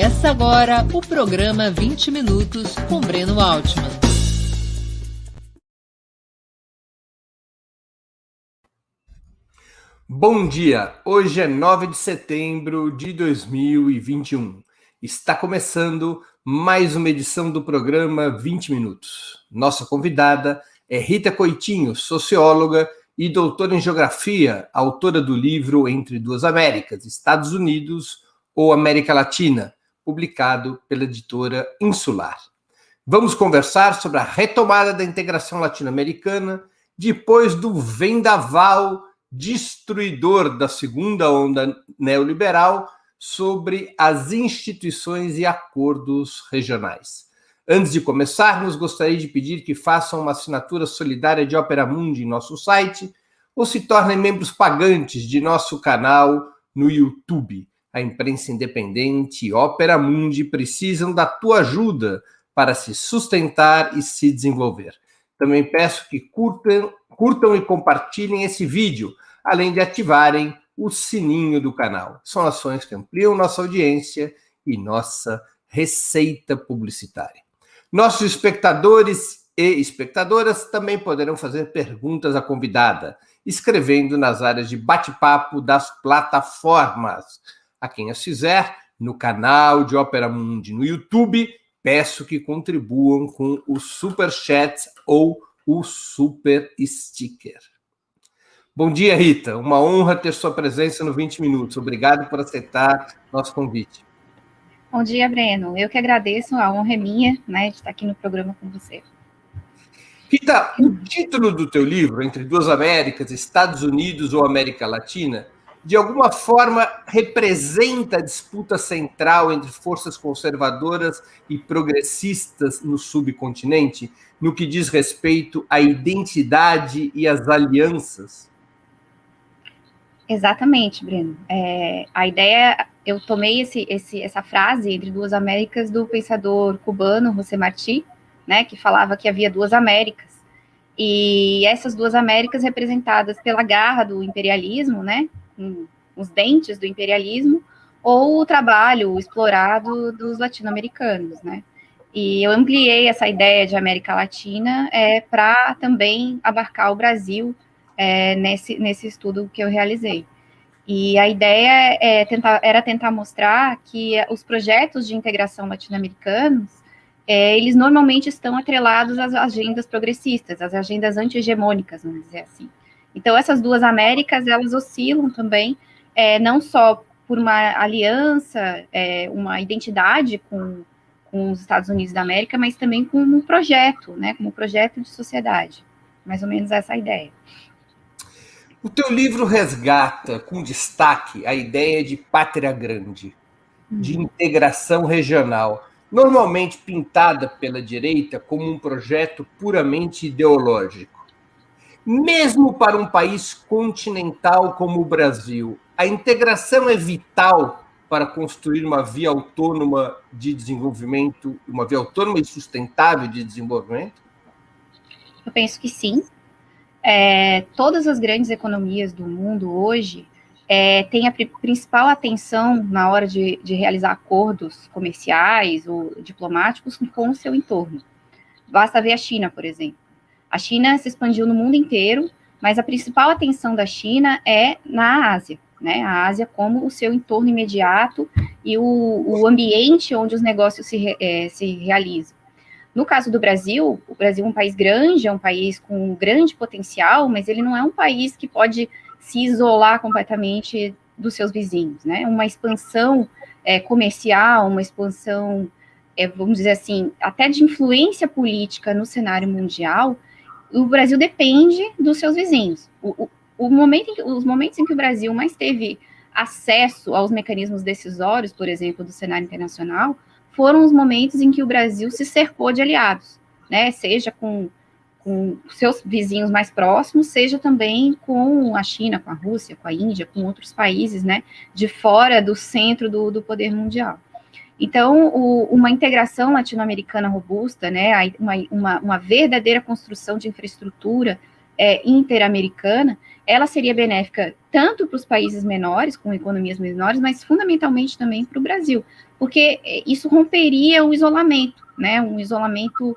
Começa agora o programa 20 Minutos com Breno Altman. Bom dia! Hoje é 9 de setembro de 2021. Está começando mais uma edição do programa 20 Minutos. Nossa convidada é Rita Coitinho, socióloga e doutora em geografia, autora do livro Entre Duas Américas, Estados Unidos ou América Latina, publicado pela editora Insular. Vamos conversar sobre a retomada da integração latino-americana depois do vendaval destruidor da segunda onda neoliberal sobre as instituições e acordos regionais. Antes de começarmos, gostaria de pedir que façam uma assinatura solidária de Opera Mundi em nosso site ou se tornem membros pagantes de nosso canal no YouTube. A imprensa independente e Opera Mundi precisam da tua ajuda para se sustentar e se desenvolver. Também peço que curtam e compartilhem esse vídeo, além de ativarem o sininho do canal. São ações que ampliam nossa audiência e nossa receita publicitária. Nossos espectadores e espectadoras também poderão fazer perguntas à convidada, escrevendo nas áreas de bate-papo das plataformas. A quem as fizer, no canal de Opera Mundi no YouTube, peço que contribuam com o Super Chat ou o Super Sticker. Bom dia, Rita. Uma honra ter sua presença no 20 Minutos. Obrigado por aceitar nosso convite. Bom dia, Breno. Eu que agradeço, a honra é minha, de estar aqui no programa com você. Rita, o título do teu livro, Entre Duas Américas, Estados Unidos ou América Latina, de alguma forma representa a disputa central entre forças conservadoras e progressistas no subcontinente, no que diz respeito à identidade e às alianças? Exatamente, Breno. A ideia, eu tomei essa frase, Entre Duas Américas, do pensador cubano José Martí, que falava que havia duas Américas. E essas duas Américas representadas pela garra do imperialismo, os dentes do imperialismo, ou o trabalho explorado dos latino-americanos, E eu ampliei essa ideia de América Latina para também abarcar o Brasil nesse estudo que eu realizei. E a ideia era tentar mostrar que os projetos de integração latino-americanos, eles normalmente estão atrelados às agendas progressistas, às agendas anti-hegemônicas, vamos dizer assim. Então, essas duas Américas, elas oscilam também, não só por uma aliança, uma identidade com os Estados Unidos da América, mas também como um projeto, como um projeto de sociedade. Mais ou menos essa é a ideia. O teu livro resgata, com destaque, a ideia de pátria grande, de integração regional, normalmente pintada pela direita como um projeto puramente ideológico. Mesmo para um país continental como o Brasil, a integração é vital para construir uma via autônoma de desenvolvimento, uma via autônoma e sustentável de desenvolvimento? Eu penso que sim. Todas as grandes economias do mundo hoje têm a principal atenção na hora de realizar acordos comerciais ou diplomáticos com o seu entorno. Basta ver a China, por exemplo. A China se expandiu no mundo inteiro, mas a principal atenção da China é na Ásia, A Ásia como o seu entorno imediato e o ambiente onde os negócios se realizam. No caso do Brasil, o Brasil é um país grande, é um país com grande potencial, mas ele não é um país que pode se isolar completamente dos seus vizinhos, Uma expansão comercial, uma expansão, vamos dizer assim, até de influência política no cenário mundial, o Brasil depende dos seus vizinhos. Os momentos em que o Brasil mais teve acesso aos mecanismos decisórios, por exemplo, do cenário internacional, foram os momentos em que o Brasil se cercou de aliados, Seja com seus vizinhos mais próximos, seja também com a China, com a Rússia, com a Índia, com outros países, de fora do centro do poder mundial. Então, uma integração latino-americana robusta, uma verdadeira construção de infraestrutura interamericana, ela seria benéfica tanto para os países menores, com economias menores, mas fundamentalmente também para o Brasil, porque isso romperia o isolamento, né? Um isolamento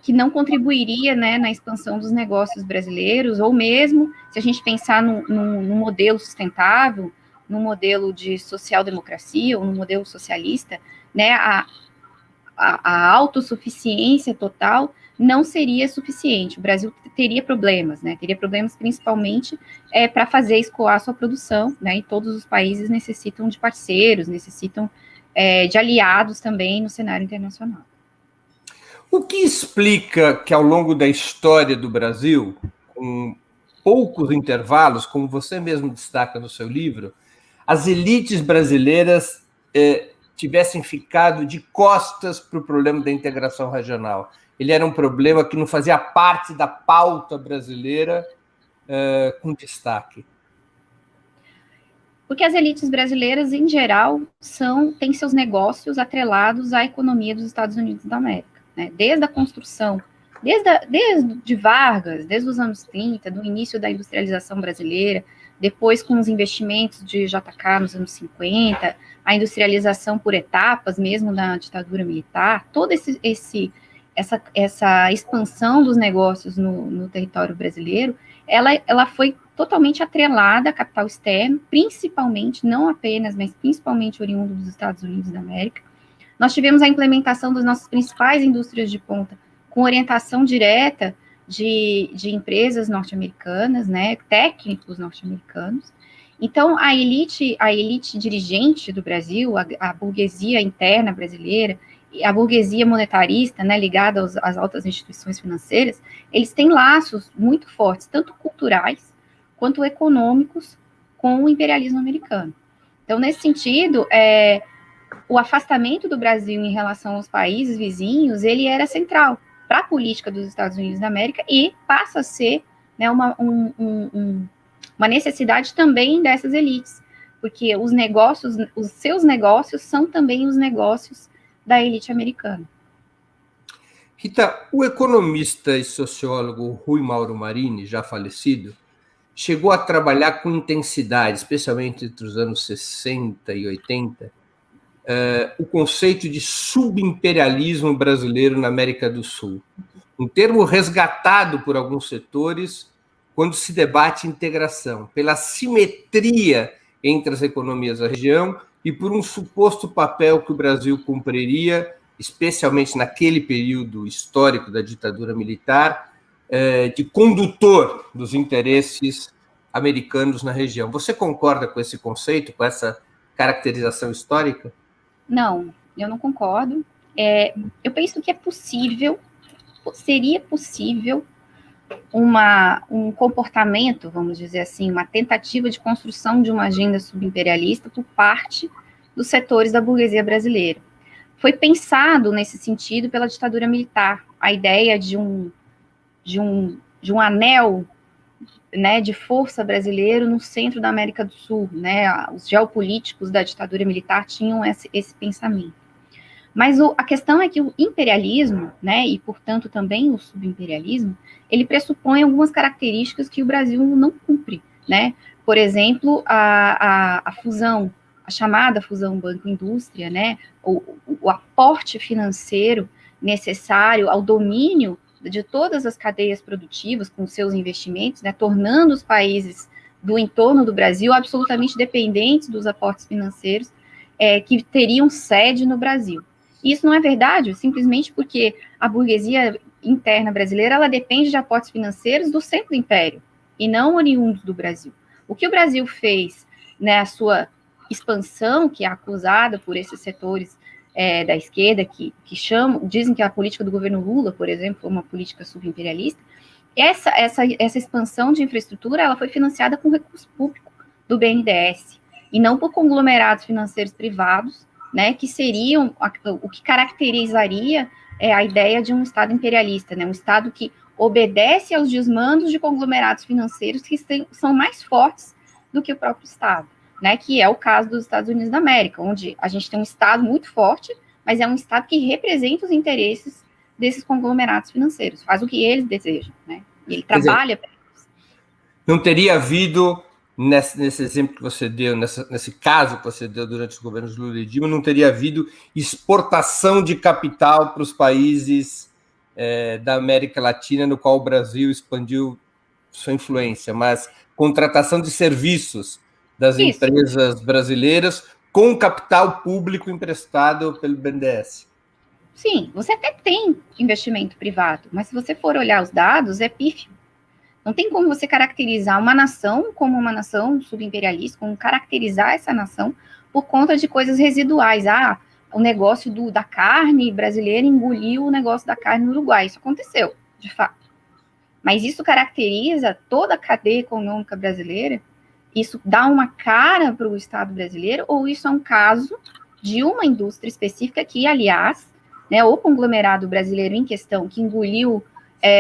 que não contribuiria, né, na expansão dos negócios brasileiros, ou mesmo, se a gente pensar num modelo sustentável, num modelo de social-democracia, ou num modelo socialista, né, a autossuficiência total não seria suficiente. O Brasil teria problemas, né? Teria problemas principalmente para fazer escoar sua produção, né? E todos os países necessitam de parceiros, necessitam de aliados também no cenário internacional. O que explica que ao longo da história do Brasil, com poucos intervalos, como você mesmo destaca no seu livro, as elites brasileiras tivessem ficado de costas para o problema da integração regional? Ele era um problema que não fazia parte da pauta brasileira com destaque. Porque as elites brasileiras, em geral, têm seus negócios atrelados à economia dos Estados Unidos da América, né? Desde a construção, desde Vargas, desde os anos 30, do início da industrialização brasileira, depois com os investimentos de JK nos anos 50, a industrialização por etapas, mesmo na ditadura militar, toda essa expansão dos negócios no território brasileiro, ela foi totalmente atrelada a capital externo, principalmente, não apenas, mas principalmente oriundo dos Estados Unidos da América. Nós tivemos a implementação das nossas principais indústrias de ponta, com orientação direta de empresas norte-americanas, né, técnicos norte-americanos. Então, a elite dirigente do Brasil, a burguesia interna brasileira, a burguesia monetarista, né, ligada às altas instituições financeiras, eles têm laços muito fortes, tanto culturais quanto econômicos, com o imperialismo americano. Então, nesse sentido, o afastamento do Brasil em relação aos países vizinhos, ele era central para a política dos Estados Unidos da América e passa a ser, né, uma necessidade também dessas elites, porque os seus negócios são também os negócios da elite americana. Rita, o economista e sociólogo Rui Mauro Marini, já falecido, chegou a trabalhar com intensidade, especialmente entre os anos 60 e 80, o conceito de subimperialismo brasileiro na América do Sul, um termo resgatado por alguns setores quando se debate integração, pela simetria entre as economias da região e por um suposto papel que o Brasil cumpriria, especialmente naquele período histórico da ditadura militar, de condutor dos interesses americanos na região. Você concorda com esse conceito, com essa caracterização histórica? Não, eu não concordo. Eu penso que seria possível um comportamento, vamos dizer assim, uma tentativa de construção de uma agenda subimperialista por parte dos setores da burguesia brasileira. Foi pensado nesse sentido pela ditadura militar, a ideia de um anel, né, de força brasileiro no centro da América do Sul, né? Os geopolíticos da ditadura militar tinham esse pensamento. Mas a questão é que o imperialismo, né, e portanto também o subimperialismo, ele pressupõe algumas características que o Brasil não cumpre, né? Por exemplo, a fusão, a chamada fusão banco-indústria, né? O aporte financeiro necessário ao domínio de todas as cadeias produtivas com seus investimentos, né, tornando os países do entorno do Brasil absolutamente dependentes dos aportes financeiros que teriam sede no Brasil. Isso não é verdade, simplesmente porque a burguesia interna brasileira ela depende de aportes financeiros do centro do império e não oriundos do Brasil. O que o Brasil fez, né, a sua expansão, que é acusada por esses setores da esquerda, que dizem que a política do governo Lula, por exemplo, foi uma política subimperialista, essa expansão de infraestrutura ela foi financiada com recurso público do BNDES, e não por conglomerados financeiros privados, né, que seriam o que caracterizaria a ideia de um Estado imperialista, né, um Estado que obedece aos desmandos de conglomerados financeiros que são mais fortes do que o próprio Estado, né, que é o caso dos Estados Unidos da América, onde a gente tem um Estado muito forte, mas é um Estado que representa os interesses desses conglomerados financeiros, faz o que eles desejam, né, e ele trabalha para eles. Não teria havido nesse exemplo que você deu, nesse caso que você deu durante os governos Lula e Dilma, não teria havido exportação de capital para os países da América Latina, no qual o Brasil expandiu sua influência, mas contratação de serviços das empresas brasileiras com capital público emprestado pelo BNDES. Sim, você até tem investimento privado, mas se você for olhar os dados, é pífio. Não tem como você caracterizar uma nação como uma nação subimperialista, como caracterizar essa nação por conta de coisas residuais. Ah, o negócio da carne brasileira engoliu o negócio da carne no Uruguai. Isso aconteceu, de fato. Mas isso caracteriza toda a cadeia econômica brasileira? Isso dá uma cara para o Estado brasileiro? Ou isso é um caso de uma indústria específica que, aliás, né, o conglomerado brasileiro em questão, que engoliu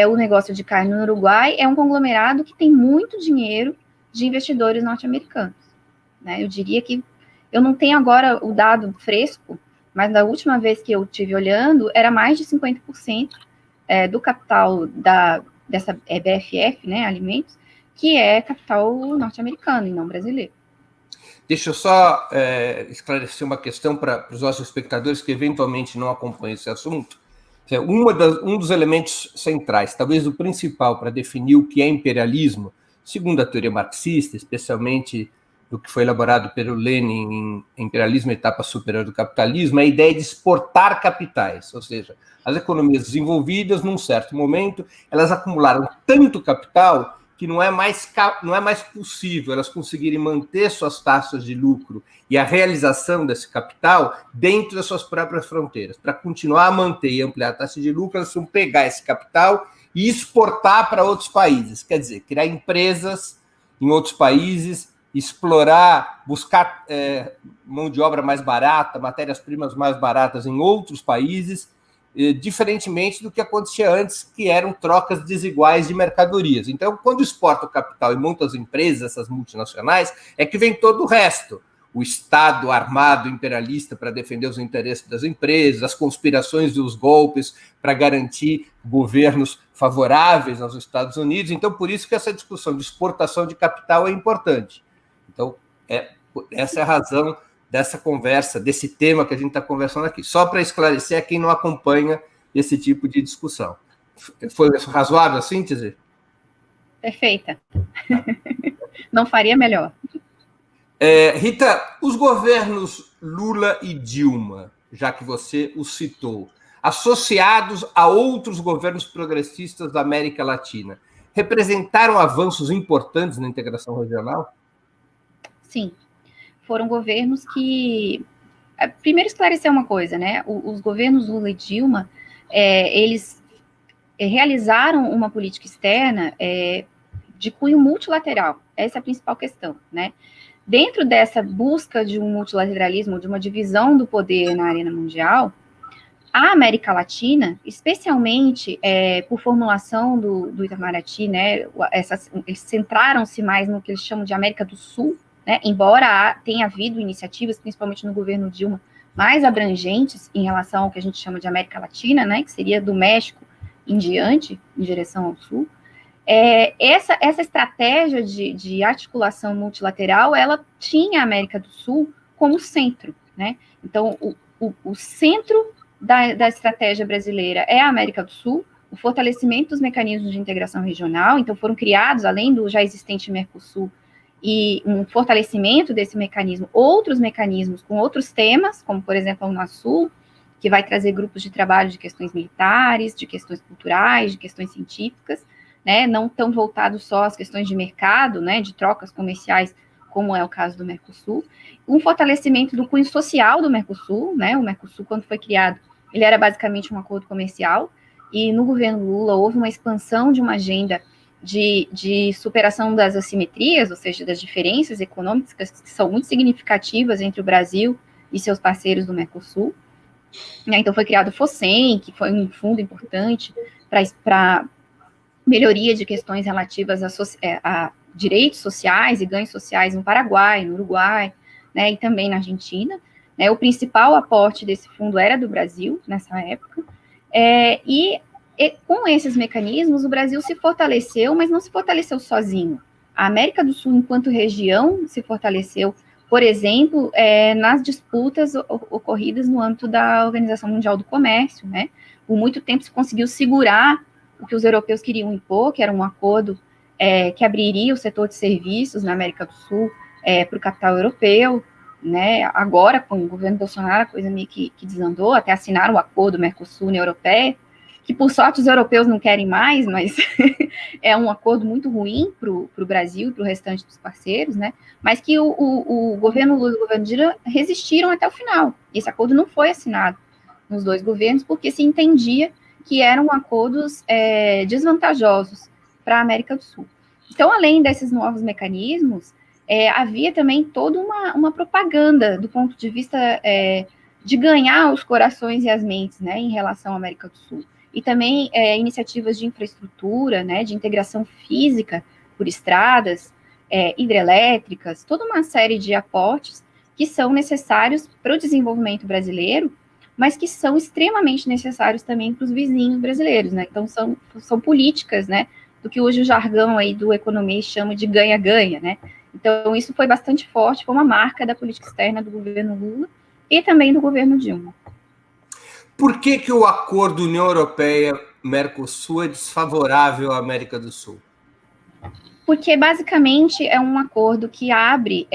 o negócio de carne no Uruguai, é um conglomerado que tem muito dinheiro de investidores norte-americanos. Né? Eu diria que, eu não tenho agora o dado fresco, mas da última vez que eu estive olhando, era mais de 50% do capital dessa BFF, né, Alimentos, que é capital norte-americano e não brasileiro. Deixa eu só esclarecer uma questão para os nossos espectadores que eventualmente não acompanham esse assunto. Um dos elementos centrais, talvez o principal, para definir o que é imperialismo, segundo a teoria marxista, especialmente do que foi elaborado pelo Lenin em Imperialismo, Etapa Superior do Capitalismo, é a ideia de exportar capitais, ou seja, as economias desenvolvidas, num certo momento, elas acumularam tanto capital que não é mais possível elas conseguirem manter suas taxas de lucro e a realização desse capital dentro das suas próprias fronteiras. Para continuar a manter e ampliar a taxa de lucro, elas precisam pegar esse capital e exportar para outros países. Quer dizer, criar empresas em outros países, explorar, buscar mão de obra mais barata, matérias-primas mais baratas em outros países, diferentemente do que acontecia antes, que eram trocas desiguais de mercadorias. Então, quando exporta o capital e monta as empresas, essas multinacionais, é que vem todo o resto. O Estado armado imperialista para defender os interesses das empresas, as conspirações e os golpes para garantir governos favoráveis aos Estados Unidos. Então, por isso que essa discussão de exportação de capital é importante. Então, essa é a razão dessa conversa, desse tema que a gente está conversando aqui. Só para esclarecer a quem não acompanha esse tipo de discussão. Foi razoável a síntese? Perfeita. Não faria melhor. Rita, os governos Lula e Dilma, já que você os citou, associados a outros governos progressistas da América Latina, representaram avanços importantes na integração regional? Sim. Foram governos que... Primeiro, esclarecer uma coisa, né? Os governos Lula e Dilma, eles realizaram uma política externa de cunho multilateral. Essa é a principal questão, né? Dentro dessa busca de um multilateralismo, de uma divisão do poder na arena mundial, a América Latina, especialmente por formulação do Itamaraty, né? Eles centraram-se mais no que eles chamam de América do Sul, né, embora tenha havido iniciativas, principalmente no governo Dilma, mais abrangentes em relação ao que a gente chama de América Latina, né, que seria do México em diante, em direção ao Sul, essa estratégia de articulação multilateral, ela tinha a América do Sul como centro, né? Então, o centro da estratégia brasileira é a América do Sul, o fortalecimento dos mecanismos de integração regional. Então, foram criados, além do já existente Mercosul, e um fortalecimento desse mecanismo, outros mecanismos com outros temas, como, por exemplo, a Unasul, que vai trazer grupos de trabalho de questões militares, de questões culturais, de questões científicas, né, não tão voltados só às questões de mercado, né, de trocas comerciais, como é o caso do Mercosul, um fortalecimento do cunho social do Mercosul, né, o Mercosul, quando foi criado, ele era basicamente um acordo comercial, e no governo Lula houve uma expansão de uma agenda de superação das assimetrias, ou seja, das diferenças econômicas que são muito significativas entre o Brasil e seus parceiros do Mercosul. Então, foi criado o FOSEM, que foi um fundo importante para melhoria de questões relativas a direitos sociais e ganhos sociais no Paraguai, no Uruguai, né, e também na Argentina. O principal aporte desse fundo era do Brasil, nessa época, e com esses mecanismos, o Brasil se fortaleceu, mas não se fortaleceu sozinho. A América do Sul, enquanto região, se fortaleceu, por exemplo, nas disputas ocorridas no âmbito da Organização Mundial do Comércio, né? Por muito tempo se conseguiu segurar o que os europeus queriam impor, que era um acordo que abriria o setor de serviços na América do Sul para o capital europeu, né? Agora, com o governo Bolsonaro, a coisa meio que desandou, até assinaram o acordo Mercosul-União Europeia, que por sorte os europeus não querem mais, mas é um acordo muito ruim para o Brasil e para o restante dos parceiros, né? Mas que o governo Lula e o governo Dilma resistiram até o final. Esse acordo não foi assinado nos dois governos, porque se entendia que eram acordos desvantajosos para a América do Sul. Então, além desses novos mecanismos, havia também toda uma propaganda do ponto de vista de ganhar os corações e as mentes, né, em relação à América do Sul. E também iniciativas de infraestrutura, né, de integração física por estradas, hidrelétricas, toda uma série de aportes que são necessários para o desenvolvimento brasileiro, mas que são extremamente necessários também para os vizinhos brasileiros, né? Então, são políticas, né, do que hoje o jargão aí do economês chama de ganha-ganha, né? Então, isso foi bastante forte, foi uma marca da política externa do governo Lula e também do governo Dilma. Por que o acordo União Europeia-Mercosul é desfavorável à América do Sul? Porque, basicamente, é um acordo que abre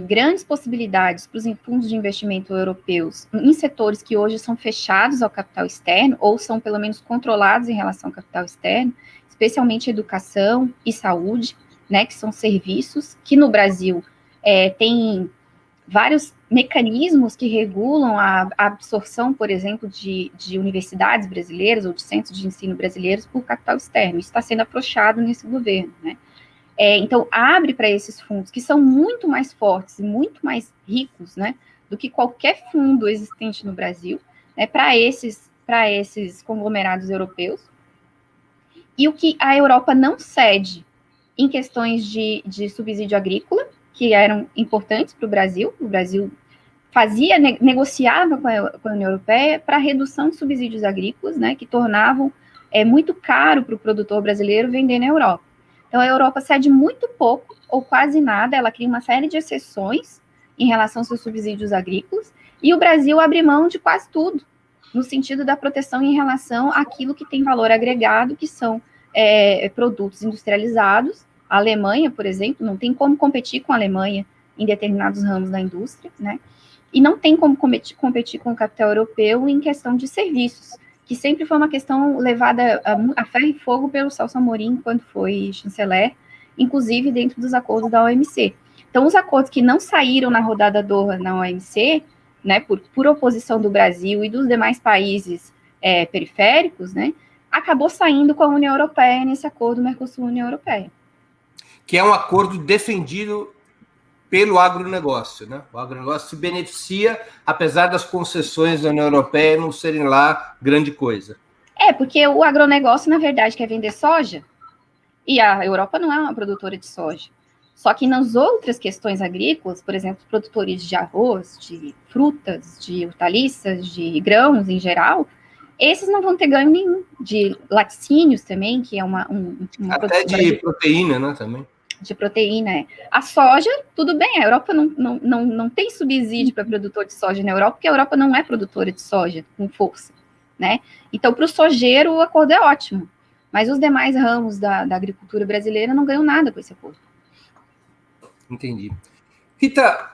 grandes possibilidades para os fundos de investimento europeus em setores que hoje são fechados ao capital externo, ou são, pelo menos, controlados em relação ao capital externo, especialmente educação e saúde, né, que são serviços que, no Brasil, tem vários mecanismos que regulam a absorção, por exemplo, de universidades brasileiras ou de centros de ensino brasileiros por capital externo. Isso está sendo afrouxado nesse governo, né? Então, abre para esses fundos, que são muito mais fortes e muito mais ricos, né, do que qualquer fundo existente no Brasil, né, para esses conglomerados europeus. E o que a Europa não cede em questões de subsídio agrícola, que eram importantes para o Brasil negociava com a União Europeia para redução de subsídios agrícolas, né, que tornavam muito caro para o produtor brasileiro vender na Europa. Então, a Europa cede muito pouco, ou quase nada, ela cria uma série de exceções em relação aos seus subsídios agrícolas, e o Brasil abre mão de quase tudo, no sentido da proteção em relação àquilo que tem valor agregado, que são produtos industrializados. A Alemanha, por exemplo, não tem como competir com a Alemanha em determinados ramos da indústria, né? E não tem como competir com o capital europeu em questão de serviços, que sempre foi uma questão levada a ferro e fogo pelo Celso Amorim, quando foi chanceler, inclusive dentro dos acordos da OMC. Então, os acordos que não saíram na rodada Doha na OMC, né, por oposição do Brasil e dos demais países periféricos, né, acabou saindo com a União Europeia nesse acordo Mercosul-União Europeia. Que é um acordo defendido pelo agronegócio, né? O agronegócio se beneficia, apesar das concessões da União Europeia não serem lá grande coisa. Porque o agronegócio, na verdade, quer vender soja, e a Europa não é uma produtora de soja. Só que nas outras questões agrícolas, por exemplo, produtores de arroz, de frutas, de hortaliças, de grãos em geral, esses não vão ter ganho nenhum. De laticínios também, que é uma até de proteína, né, também. De proteína, A soja, tudo bem, a Europa não tem subsídio para produtor de soja na Europa, porque a Europa não é produtora de soja com força, né? Então, para o sojeiro, o acordo é ótimo, mas os demais ramos da agricultura brasileira não ganham nada com esse acordo. Entendi. Rita,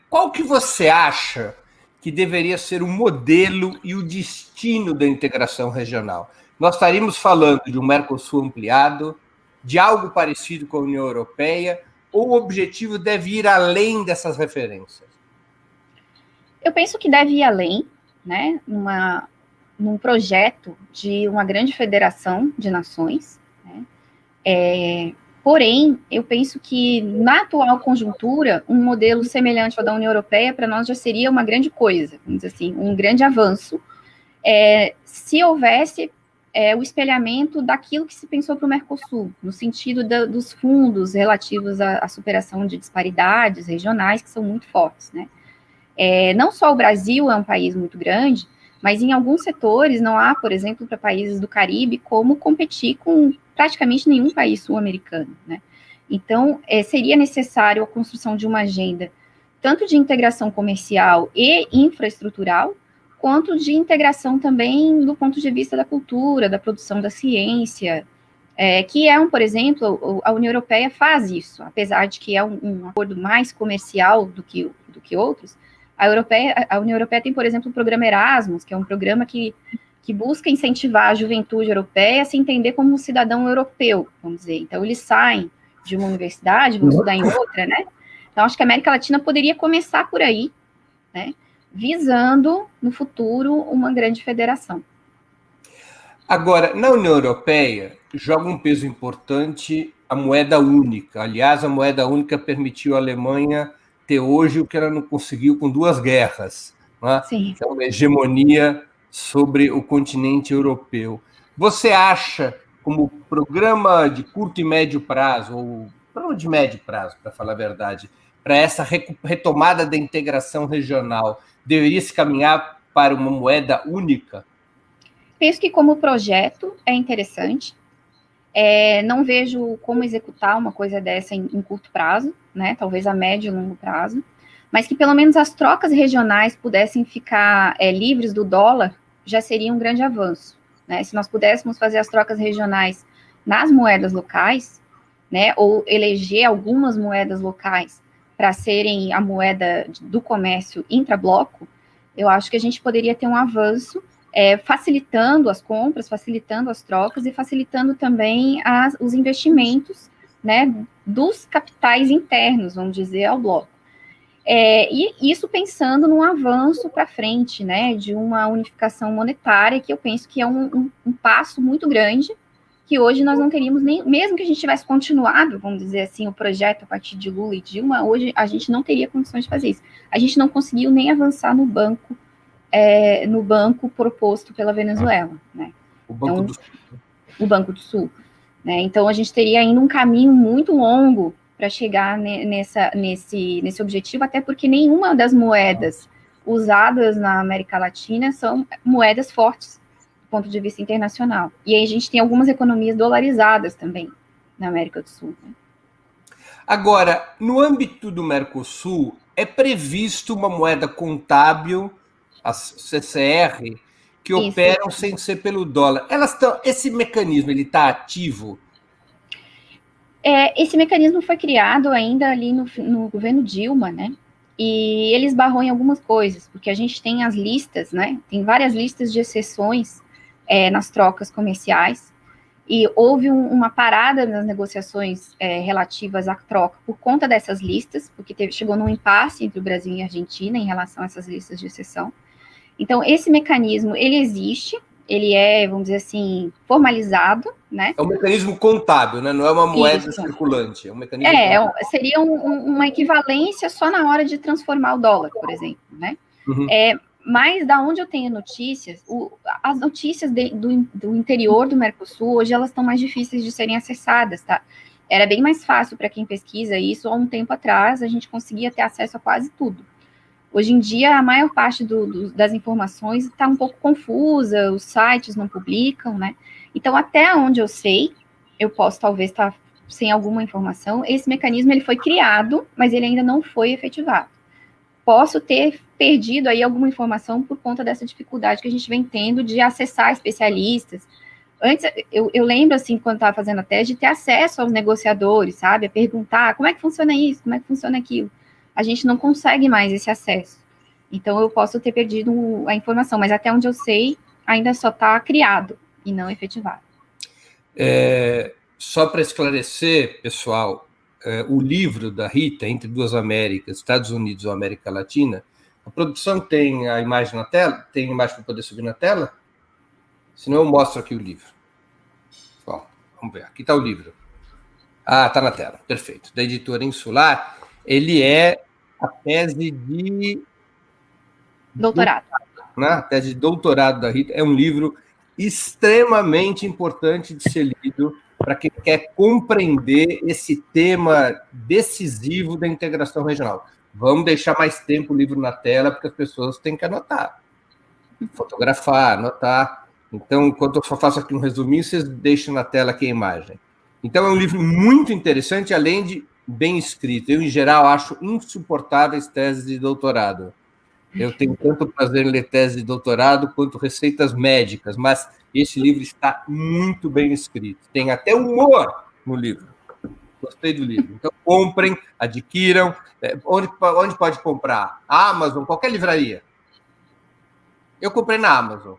qual que você acha que deveria ser o modelo e o destino da integração regional? Nós estaríamos falando de um Mercosul ampliado, de algo parecido com a União Europeia, ou o objetivo deve ir além dessas referências? Eu penso que deve ir além, né, num projeto de uma grande federação de nações, né? Porém, eu penso que na atual conjuntura, um modelo semelhante ao da União Europeia, para nós já seria uma grande coisa, vamos dizer assim, um grande avanço, se houvesse o espelhamento daquilo que se pensou para o Mercosul, no sentido dos fundos relativos à superação de disparidades regionais, que são muito fortes, né? Não só o Brasil é um país muito grande, mas em alguns setores não há, por exemplo, para países do Caribe, como competir com praticamente nenhum país sul-americano, né? Então, seria necessário a construção de uma agenda, tanto de integração comercial e infraestrutural, quanto de integração também do ponto de vista da cultura, da produção da ciência, que por exemplo, a União Europeia faz isso, apesar de que é um acordo mais comercial do que outros. A União Europeia tem, por exemplo, o programa Erasmus, que é um programa que busca incentivar a juventude europeia a se entender como um cidadão europeu, vamos dizer. Então, eles saem de uma universidade, vão estudar em outra, né? Então, acho que a América Latina poderia começar por aí, né? Visando, no futuro, uma grande federação. Agora, na União Europeia, joga um peso importante a moeda única. Aliás, a moeda única permitiu à Alemanha ter hoje o que ela não conseguiu com 2 guerras, né? Sim. Que é uma hegemonia sobre o continente europeu. Você acha, como programa de curto e médio prazo, ou programa de médio prazo, para falar a verdade, para essa retomada da integração regional, deveria se caminhar para uma moeda única? Penso que como projeto é interessante. Não vejo como executar uma coisa dessa em curto prazo, né? Talvez a médio e longo prazo, mas que pelo menos as trocas regionais pudessem ficar livres do dólar, já seria um grande avanço, né? Se nós pudéssemos fazer as trocas regionais nas moedas locais, né? Ou eleger algumas moedas locais para serem a moeda do comércio intrabloco, eu acho que a gente poderia ter um avanço, facilitando as compras, facilitando as trocas e facilitando também os investimentos, né, dos capitais internos, vamos dizer, ao bloco. E isso pensando num avanço para frente, né, de uma unificação monetária, que eu penso que é um passo muito grande, que hoje nós não teríamos nem, mesmo que a gente tivesse continuado, vamos dizer assim, o projeto a partir de Lula e Dilma, hoje a gente não teria condições de fazer isso. A gente não conseguiu nem avançar no banco proposto pela Venezuela, né? O Banco do Sul. O Banco do Sul. Né? Então, a gente teria ainda um caminho muito longo para chegar nesse objetivo, até porque nenhuma das moedas usadas na América Latina são moedas fortes do ponto de vista internacional. E aí a gente tem algumas economias dolarizadas também na América do Sul. Né? Agora, no âmbito do Mercosul, é previsto uma moeda contábil, a CCR, que operam sem ser pelo dólar. Esse mecanismo, ele está ativo? Esse mecanismo foi criado ainda ali no governo Dilma, né? E ele esbarrou em algumas coisas, porque a gente tem as listas, né? Tem várias listas de exceções nas trocas comerciais, e houve uma parada nas negociações relativas à troca por conta dessas listas, porque chegou num impasse entre o Brasil e a Argentina em relação a essas listas de exceção. Então, esse mecanismo, ele existe, ele é, vamos dizer assim, formalizado, né? É um mecanismo contábil, né? Não é uma moeda circulante. É um mecanismo seria uma equivalência só na hora de transformar o dólar, por exemplo, né? Uhum. Mas da onde eu tenho notícias, as notícias do interior do Mercosul, hoje elas estão mais difíceis de serem acessadas, tá? Era bem mais fácil para quem pesquisa isso, há um tempo atrás a gente conseguia ter acesso a quase tudo. Hoje em dia, a maior parte das informações está um pouco confusa, os sites não publicam, né? Então, até onde eu sei, eu posso talvez estar sem alguma informação, esse mecanismo ele foi criado, mas ele ainda não foi efetivado. Posso ter perdido aí alguma informação por conta dessa dificuldade que a gente vem tendo de acessar especialistas. Antes, eu lembro, assim, quando estava fazendo a tese, de ter acesso aos negociadores, sabe? A perguntar como é que funciona isso, como é que funciona aquilo. A gente não consegue mais esse acesso. Então, eu posso ter perdido a informação, mas até onde eu sei, ainda só está criado e não efetivado. Só para esclarecer, pessoal, o livro da Rita, Entre Duas Américas, Estados Unidos ou América Latina, a produção tem a imagem na tela? Tem imagem para poder subir na tela? Senão eu mostro aqui o livro. Bom, vamos ver, aqui está o livro. Ah, está na tela, perfeito. Da editora Insular, ele é a tese de doutorado. A tese de doutorado da Rita. É um livro extremamente importante de ser lido para quem quer compreender esse tema decisivo da integração regional. Vamos deixar mais tempo o livro na tela, porque as pessoas têm que anotar, fotografar, anotar. Então, enquanto eu só faço aqui um resuminho, vocês deixam na tela aqui a imagem. Então, é um livro muito interessante, além de bem escrito. Eu, em geral, acho insuportáveis teses de doutorado. Eu tenho tanto prazer em ler tese de doutorado quanto receitas médicas, mas esse livro está muito bem escrito. Tem até humor no livro. Gostei do livro. Então, comprem, adquiram. Onde pode comprar? Amazon, qualquer livraria. Eu comprei na Amazon.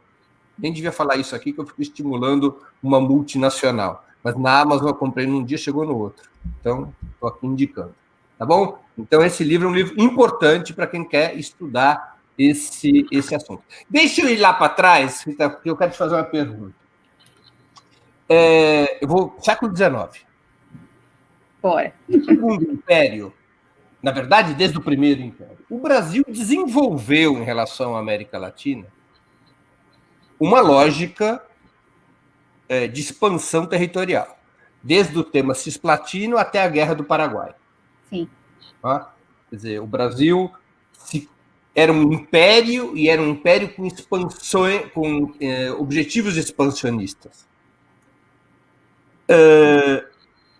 Nem devia falar isso aqui, que eu fico estimulando uma multinacional. Mas na Amazon eu comprei num dia, chegou no outro. Então, estou aqui indicando. Tá bom? Então, esse livro é um livro importante para quem quer estudar esse assunto. Deixa eu ir lá para trás, Rita, porque eu quero te fazer uma pergunta. Eu vou... Século XIX. Bora. O Segundo Império, na verdade, desde o Primeiro Império, o Brasil desenvolveu, em relação à América Latina, uma lógica de expansão territorial, desde o tema cisplatino até a Guerra do Paraguai. Sim. Tá? Quer dizer, o Brasil era um império, e era um império com expansões, com objetivos expansionistas.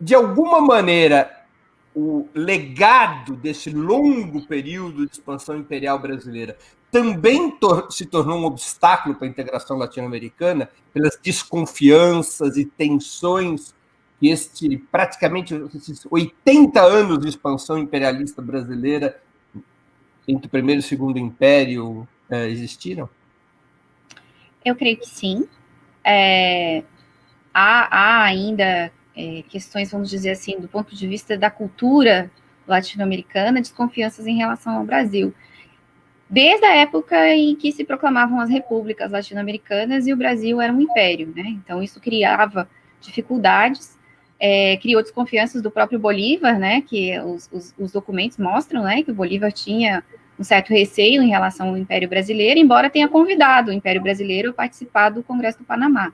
De alguma maneira, o legado desse longo período de expansão imperial brasileira também se tornou um obstáculo para a integração latino-americana, pelas desconfianças e tensões que praticamente esses 80 anos de expansão imperialista brasileira entre o Primeiro e o Segundo Império existiram? Eu creio que sim. Há ainda questões, vamos dizer assim, do ponto de vista da cultura latino-americana, desconfianças em relação ao Brasil. Desde a época em que se proclamavam as repúblicas latino-americanas e o Brasil era um império, né? Então, isso criava dificuldades, criou desconfianças do próprio Bolívar, né? Que os documentos mostram, né? Que o Bolívar tinha um certo receio em relação ao Império Brasileiro, embora tenha convidado o Império Brasileiro a participar do Congresso do Panamá.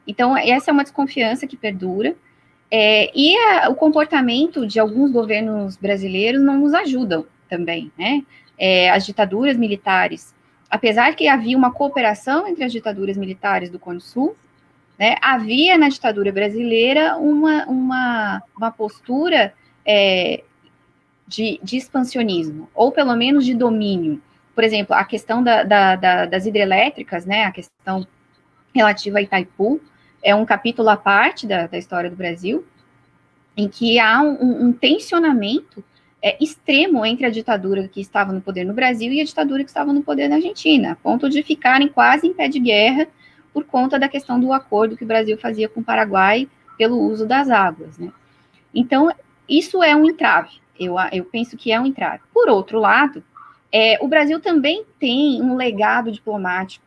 Então, essa é uma desconfiança que perdura, e o comportamento de alguns governos brasileiros não nos ajudam também, né? As ditaduras militares, apesar que havia uma cooperação entre as ditaduras militares do Cone Sul, né, havia na ditadura brasileira uma postura de expansionismo, ou pelo menos de domínio. Por exemplo, a questão das hidrelétricas, né, a questão relativa a Itaipu, é um capítulo à parte da história do Brasil, em que há um tensionamento extremo entre a ditadura que estava no poder no Brasil e a ditadura que estava no poder na Argentina, a ponto de ficarem quase em pé de guerra por conta da questão do acordo que o Brasil fazia com o Paraguai pelo uso das águas, né? Então, isso é um entrave, eu penso que é um entrave. Por outro lado, o Brasil também tem um legado diplomático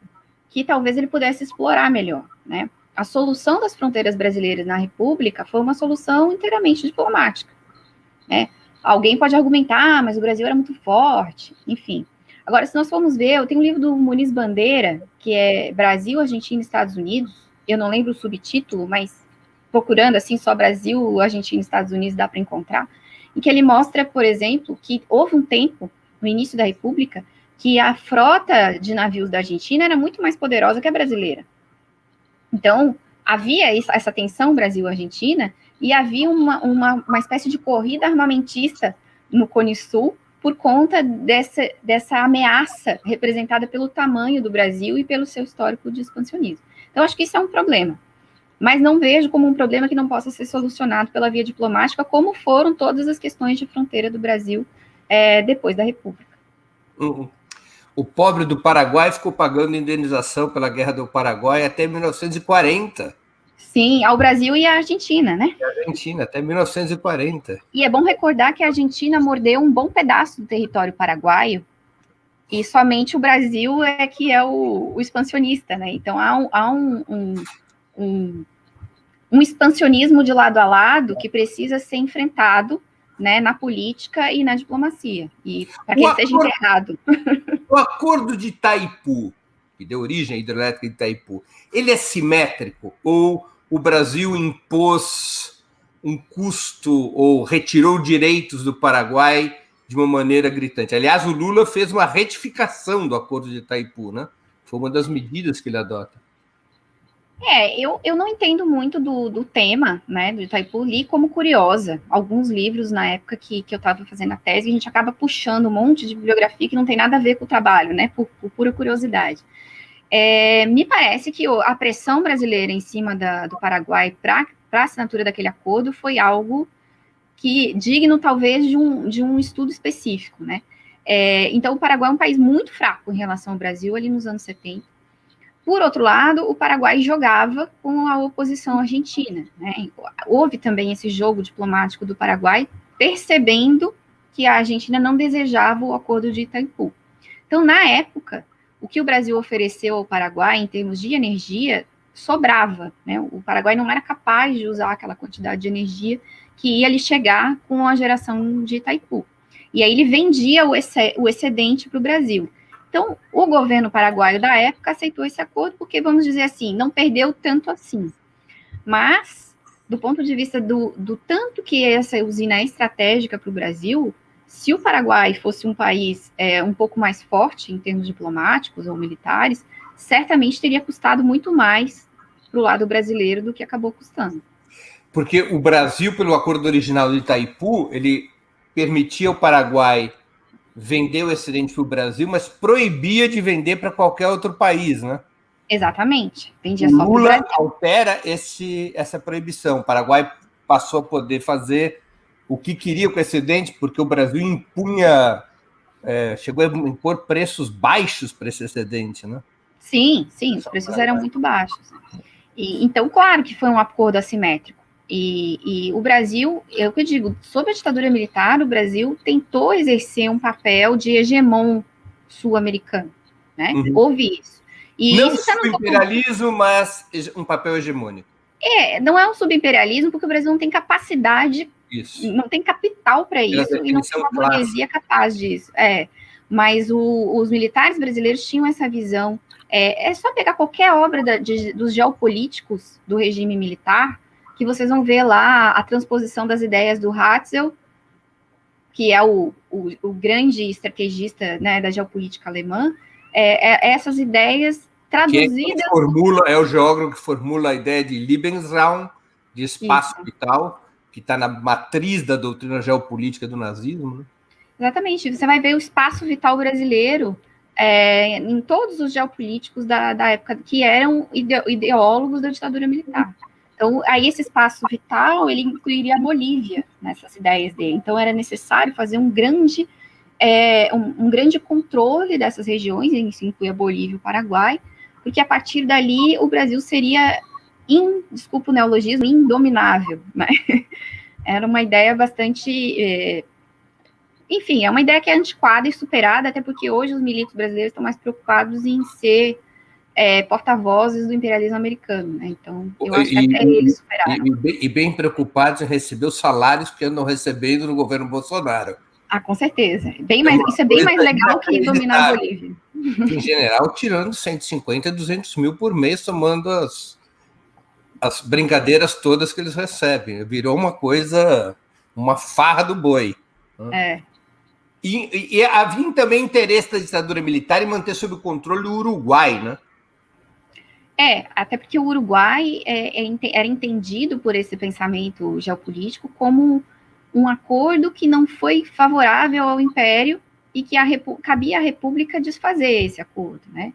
que talvez ele pudesse explorar melhor, né? A solução das fronteiras brasileiras na República foi uma solução inteiramente diplomática, né? Alguém pode argumentar, mas o Brasil era muito forte, enfim. Agora, se nós formos ver, eu tenho um livro do Muniz Bandeira, que é Brasil, Argentina e Estados Unidos, eu não lembro o subtítulo, mas procurando, assim, só Brasil, Argentina e Estados Unidos dá para encontrar, em que ele mostra, por exemplo, que houve um tempo, no início da República, que a frota de navios da Argentina era muito mais poderosa que a brasileira. Então, havia essa tensão Brasil-Argentina e havia uma espécie de corrida armamentista no Cone Sul por conta dessa ameaça representada pelo tamanho do Brasil e pelo seu histórico de expansionismo. Então, acho que isso é um problema. Mas não vejo como um problema que não possa ser solucionado pela via diplomática, como foram todas as questões de fronteira do Brasil depois da República. O pobre do Paraguai ficou pagando indenização pela Guerra do Paraguai até 1940. Sim, ao Brasil e à Argentina, né? A Argentina, até 1940. E é bom recordar que a Argentina mordeu um bom pedaço do território paraguaio, e somente o Brasil que é o expansionista, né? Então, há um expansionismo de lado a lado que precisa ser enfrentado, né, na política e na diplomacia, e para que ele seja enterrado. O acordo de Itaipu, que deu origem à hidrelétrica de Itaipu, ele é simétrico ou o Brasil impôs um custo ou retirou direitos do Paraguai de uma maneira gritante? Aliás, o Lula fez uma retificação do acordo de Itaipu, né? Foi uma das medidas que ele adota. Eu não entendo muito do tema, né, do Itaipu, li como curiosa. Alguns livros, na época que eu estava fazendo a tese, a gente acaba puxando um monte de bibliografia que não tem nada a ver com o trabalho, né, por pura curiosidade. Me parece que a pressão brasileira em cima do Paraguai para a assinatura daquele acordo foi algo que digno, talvez, de um estudo específico, né. Então, o Paraguai é um país muito fraco em relação ao Brasil, ali nos anos 70. Por outro lado, o Paraguai jogava com a oposição argentina, né? Houve também esse jogo diplomático do Paraguai, percebendo que a Argentina não desejava o acordo de Itaipu. Então, na época, o que o Brasil ofereceu ao Paraguai em termos de energia sobrava, né? O Paraguai não era capaz de usar aquela quantidade de energia que ia lhe chegar com a geração de Itaipu. E aí ele vendia o excedente para o Brasil. Então, o governo paraguaio da época aceitou esse acordo porque, vamos dizer assim, não perdeu tanto assim. Mas, do ponto de vista do tanto que essa usina é estratégica para o Brasil, se o Paraguai fosse um país um pouco mais forte em termos diplomáticos ou militares, certamente teria custado muito mais para o lado brasileiro do que acabou custando. Porque o Brasil, pelo acordo original de Itaipu, ele permitia ao Paraguai vender o excedente para o Brasil, mas proibia de vender para qualquer outro país, né? Exatamente. Vendia só para o Brasil. Lula altera essa proibição. O Paraguai passou a poder fazer o que queria com o excedente, porque o Brasil impunha, chegou a impor preços baixos para esse excedente, né? Sim, os preços eram muito baixos. Então, claro que foi um acordo assimétrico. E o Brasil, é o que eu digo, sob a ditadura militar, o Brasil tentou exercer um papel de hegemon sul-americano, né? Houve isso. E não isso subimperialismo, mas um papel hegemônico. Não é um subimperialismo, porque o Brasil não tem capacidade, não tem capital para isso, e não tem uma burguesia capaz disso. Mas os militares brasileiros tinham essa visão. É só pegar qualquer obra dos geopolíticos do regime militar, que vocês vão ver lá a transposição das ideias do Hatzel, que é o grande estrategista, né, da geopolítica alemã, essas ideias traduzidas... É o geógrafo que formula a ideia de Lebensraum, de espaço vital, que está na matriz da doutrina geopolítica do nazismo, né? Exatamente. Você vai ver o espaço vital brasileiro em todos os geopolíticos da época, que eram ideólogos da ditadura militar. Então, aí esse espaço vital, ele incluiria a Bolívia nessas ideias dele. Então, era necessário fazer um grande controle dessas regiões, isso inclui a Bolívia e o Paraguai, porque a partir dali o Brasil seria, desculpa o neologismo, indominável, né? Era uma ideia bastante... Enfim, é uma ideia que é antiquada e superada, até porque hoje os militos brasileiros estão mais preocupados em ser porta-vozes do imperialismo americano, né? Então, eu acho que até eles superaram. E bem preocupados em receber os salários que andam recebendo no governo Bolsonaro. Com certeza. Isso é bem mais legal que dominar a Bolívia. Em general, tirando 150, 200 mil por mês, tomando as brincadeiras todas que eles recebem. Virou uma coisa, uma farra do boi. E havia também interesse da ditadura militar em manter sob o controle o Uruguai, né? Até porque o Uruguai era entendido por esse pensamento geopolítico como um acordo que não foi favorável ao Império e que cabia à República desfazer esse acordo, né?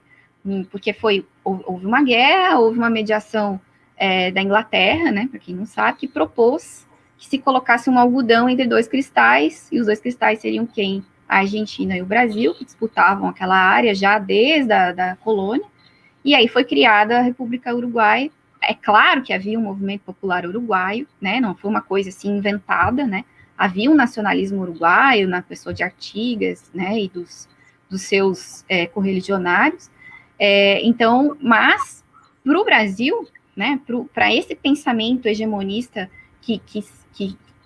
Porque houve uma guerra, houve uma mediação da Inglaterra, né? Para quem não sabe, que propôs que se colocasse um algodão entre dois cristais, e os dois cristais seriam quem? A Argentina e o Brasil, que disputavam aquela área já desde a colônia. E aí foi criada a República Uruguai. É claro que havia um movimento popular uruguaio, né? Não foi uma coisa assim inventada, né? Havia um nacionalismo uruguaio na pessoa de Artigas, né? E dos seus correligionários. Então, mas para o Brasil, né? Para esse pensamento hegemonista que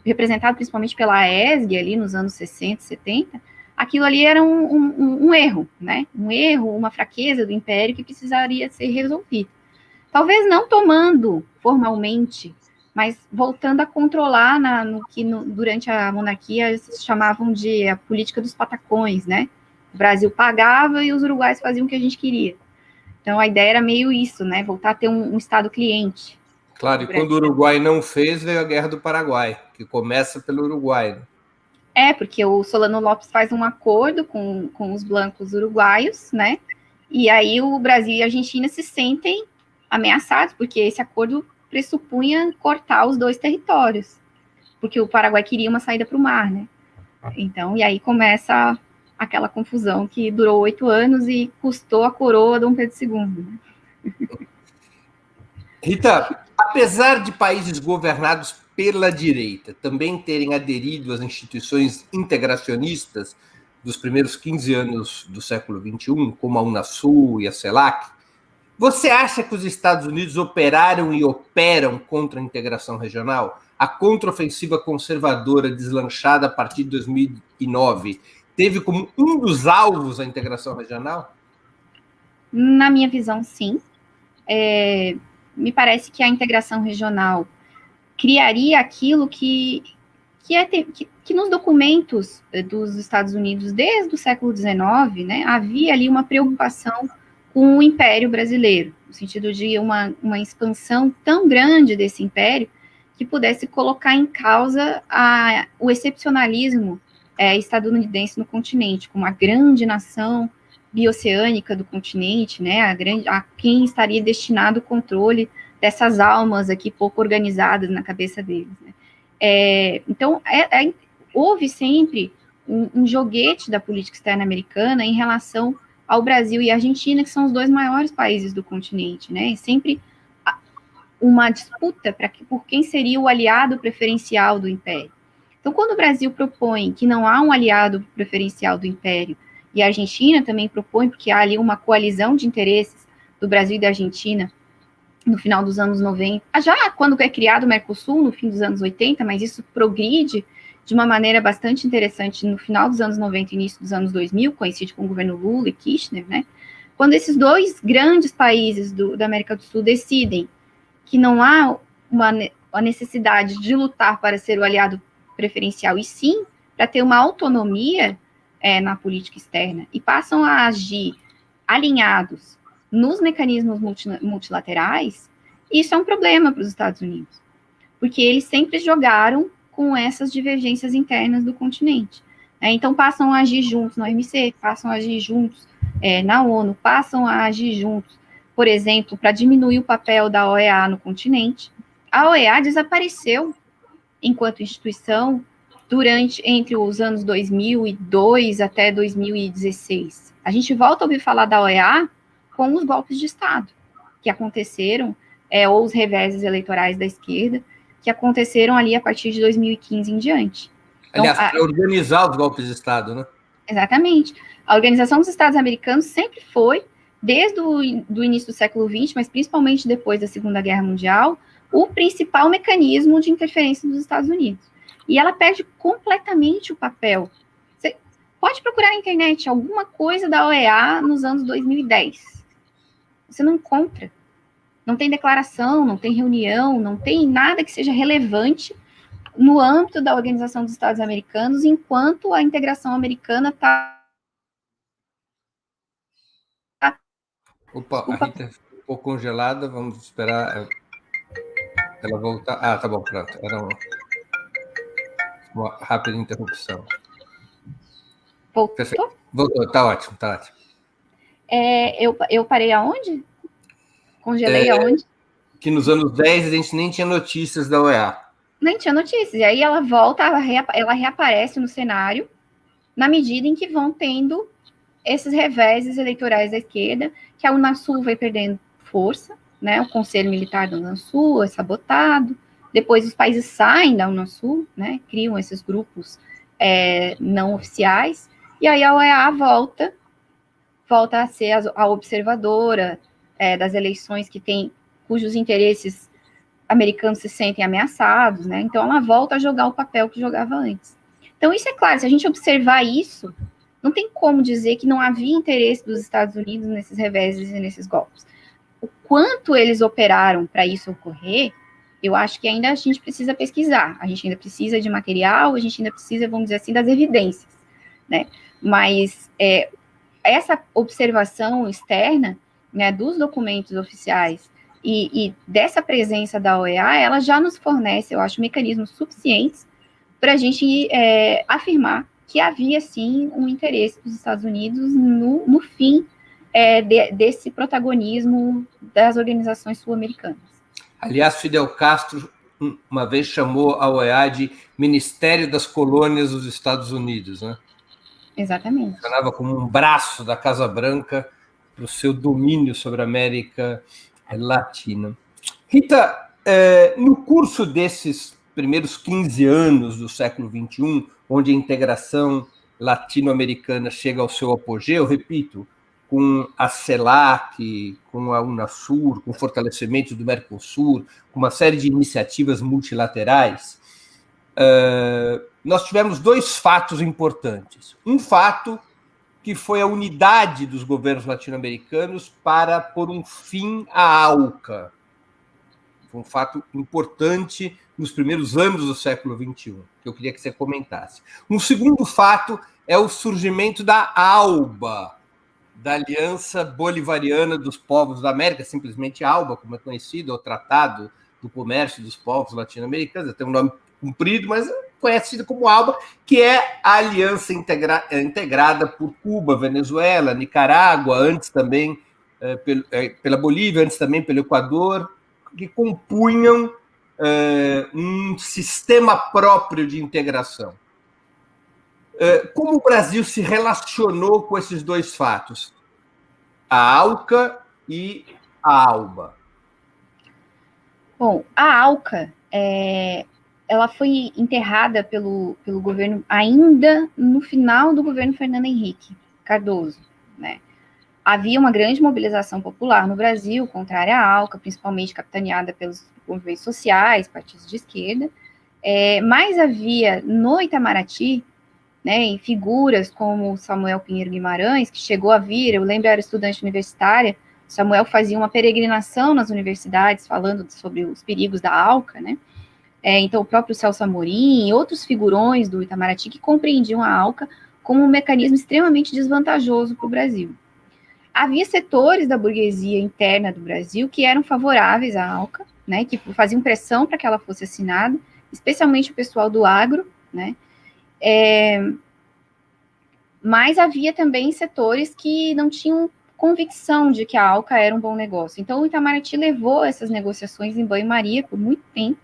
representado principalmente pela AESG ali nos anos 60, 70, aquilo ali era um erro, né? Um erro, uma fraqueza do Império que precisaria ser resolvido. Talvez não tomando formalmente, mas voltando a controlar no que durante a monarquia eles chamavam de a política dos patacões, né? O Brasil pagava e os uruguaios faziam o que a gente queria. Então, a ideia era meio isso, né? Voltar a ter um Estado cliente. Claro, e quando o Uruguai não fez, veio a Guerra do Paraguai, que começa pelo Uruguai. Porque o Solano Lopes faz um acordo com os blancos uruguaios, né? E aí o Brasil e a Argentina se sentem ameaçados, porque esse acordo pressupunha cortar os dois territórios, porque o Paraguai queria uma saída para o mar, né? Então, e aí começa aquela confusão que durou 8 anos e custou a coroa Dom Pedro II. Né? Rita, apesar de países governados pela direita também terem aderido às instituições integracionistas dos primeiros 15 anos do século XXI, como a Unasul e a CELAC, você acha que os Estados Unidos operaram e operam contra a integração regional? A contraofensiva conservadora deslanchada a partir de 2009 teve como um dos alvos a integração regional? Na minha visão, sim. Me parece que a integração regional criaria aquilo que nos documentos dos Estados Unidos, desde o século XIX, né, havia ali uma preocupação com o Império Brasileiro, no sentido de uma expansão tão grande desse império que pudesse colocar em causa o excepcionalismo estadunidense no continente, como a grande nação bioceânica do continente, né, a quem estaria destinado o controle dessas almas aqui pouco organizadas na cabeça deles. Né? Então, houve sempre um joguete da política externa americana em relação ao Brasil e à Argentina, que são os dois maiores países do continente, né? E sempre uma disputa por quem seria o aliado preferencial do Império. Então, quando o Brasil propõe que não há um aliado preferencial do Império, e a Argentina também propõe, porque há ali uma coalizão de interesses do Brasil e da Argentina no final dos anos 90, já quando é criado o Mercosul, no fim dos anos 80, mas isso progride de uma maneira bastante interessante no final dos anos 90 e início dos anos 2000, coincide com o governo Lula e Kirchner, né? Quando esses dois grandes países da América do Sul decidem que não há uma necessidade de lutar para ser o aliado preferencial, e sim para ter uma autonomia na política externa, e passam a agir alinhados nos mecanismos multilaterais, isso é um problema para os Estados Unidos, porque eles sempre jogaram com essas divergências internas do continente. Então, passam a agir juntos na OMC, passam a agir juntos na ONU, passam a agir juntos, por exemplo, para diminuir o papel da OEA no continente. A OEA desapareceu enquanto instituição entre os anos 2002 até 2016. A gente volta a ouvir falar da OEA com os golpes de Estado que aconteceram, ou os reveses eleitorais da esquerda, que aconteceram ali a partir de 2015 em diante. Então, aliás, para organizar os golpes de Estado, né? Exatamente. A Organização dos Estados Americanos sempre foi, desde o início do século XX, mas principalmente depois da Segunda Guerra Mundial, o principal mecanismo de interferência dos Estados Unidos. E ela perde completamente o papel. Você pode procurar na internet alguma coisa da OEA nos anos 2010. Você não encontra. Não tem declaração, não tem reunião, não tem nada que seja relevante no âmbito da Organização dos Estados Americanos, enquanto a integração americana está... Opa, a Rita ficou congelada, vamos esperar ela voltar. Ah, tá bom, pronto. Era uma rápida interrupção. Voltou? Perfeito. Voltou, tá ótimo, tá ótimo. Eu parei aonde? Congelei aonde? Que nos anos 10 a gente nem tinha notícias da OEA. Nem tinha notícias. E aí ela volta, ela reaparece no cenário na medida em que vão tendo esses reveses eleitorais da esquerda, que a Unasul vai perdendo força, né? O Conselho Militar da Unasul é sabotado, depois os países saem da Unasul, né? Criam esses grupos não oficiais, e aí a OEA volta a ser a observadora das eleições cujos interesses americanos se sentem ameaçados, né? Então ela volta a jogar o papel que jogava antes. Então isso é claro, se a gente observar isso, não tem como dizer que não havia interesse dos Estados Unidos nesses reveses e nesses golpes. O quanto eles operaram para isso ocorrer, eu acho que ainda a gente precisa pesquisar, a gente ainda precisa de material, a gente ainda precisa, vamos dizer assim, das evidências, né? Mas essa observação externa né, dos documentos oficiais e dessa presença da OEA, ela já nos fornece, eu acho, mecanismos suficientes para a gente afirmar que havia, sim, um interesse dos Estados Unidos no fim desse protagonismo das organizações sul-americanas. Aliás, Fidel Castro uma vez chamou a OEA de Ministério das Colônias dos Estados Unidos, né? Exatamente. Funcionava como um braço da Casa Branca para o seu domínio sobre a América Latina. Rita, no curso desses primeiros 15 anos do século XXI, onde a integração latino-americana chega ao seu apogeu, repito, com a CELAC, com a Unasur, com o fortalecimento do Mercosul, com uma série de iniciativas multilaterais, nós tivemos dois fatos importantes. Um fato que foi a unidade dos governos latino-americanos para pôr um fim à ALCA. Foi um fato importante nos primeiros anos do século XXI, que eu queria que você comentasse. Um segundo fato é o surgimento da ALBA, da Aliança Bolivariana dos Povos da América, simplesmente ALBA, como é conhecido, é o Tratado do Comércio dos Povos Latino-Americanos, tem um nome comprido, mas conhecido como ALBA, que é a aliança integrada por Cuba, Venezuela, Nicarágua, antes também pela Bolívia, antes também pelo Equador, que compunham um sistema próprio de integração. Como o Brasil se relacionou com esses dois fatos? A ALCA e a ALBA. Bom, a ALCA ela foi enterrada pelo governo ainda no final do governo Fernando Henrique Cardoso, né? Havia uma grande mobilização popular no Brasil, contrária à ALCA, principalmente capitaneada pelos movimentos sociais, partidos de esquerda, mas havia no Itamaraty, né, em figuras como Samuel Pinheiro Guimarães, que chegou a vir, eu lembro, eu era estudante universitária, Samuel fazia uma peregrinação nas universidades, falando sobre os perigos da ALCA, né, então o próprio Celso Amorim e outros figurões do Itamaraty que compreendiam a ALCA como um mecanismo extremamente desvantajoso para o Brasil. Havia setores da burguesia interna do Brasil que eram favoráveis à ALCA, né, que faziam pressão para que ela fosse assinada, especialmente o pessoal do agro, né, mas havia também setores que não tinham convicção de que a ALCA era um bom negócio. Então, o Itamaraty levou essas negociações em banho-maria por muito tempo,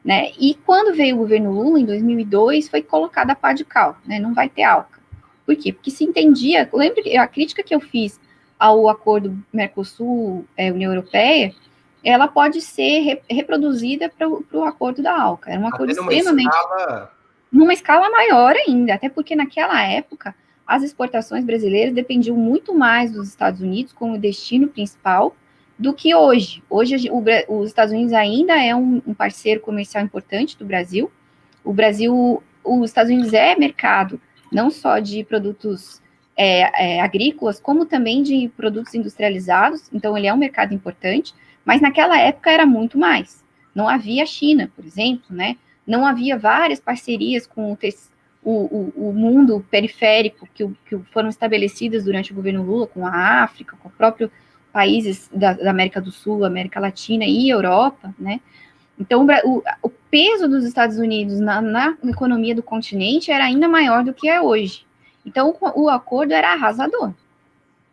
né? E quando veio o governo Lula, em 2002, foi colocada a pá de cal, né? Não vai ter ALCA. Por quê? Porque se entendia, lembra a crítica que eu fiz ao acordo Mercosul-União Europeia, ela pode ser reproduzida para o acordo da ALCA. Era um acordo extremamente... numa escala maior ainda, até porque naquela época as exportações brasileiras dependiam muito mais dos Estados Unidos como destino principal do que hoje. Hoje os Estados Unidos ainda é um parceiro comercial importante do Brasil. Os Estados Unidos é mercado não só de produtos agrícolas, como também de produtos industrializados, então ele é um mercado importante, mas naquela época era muito mais. Não havia a China, por exemplo, né? Não havia várias parcerias com o mundo periférico que foram estabelecidas durante o governo Lula, com a África, com os próprios países da América do Sul, América Latina e Europa, né? Então, o peso dos Estados Unidos na economia do continente era ainda maior do que é hoje. Então, o acordo era arrasador.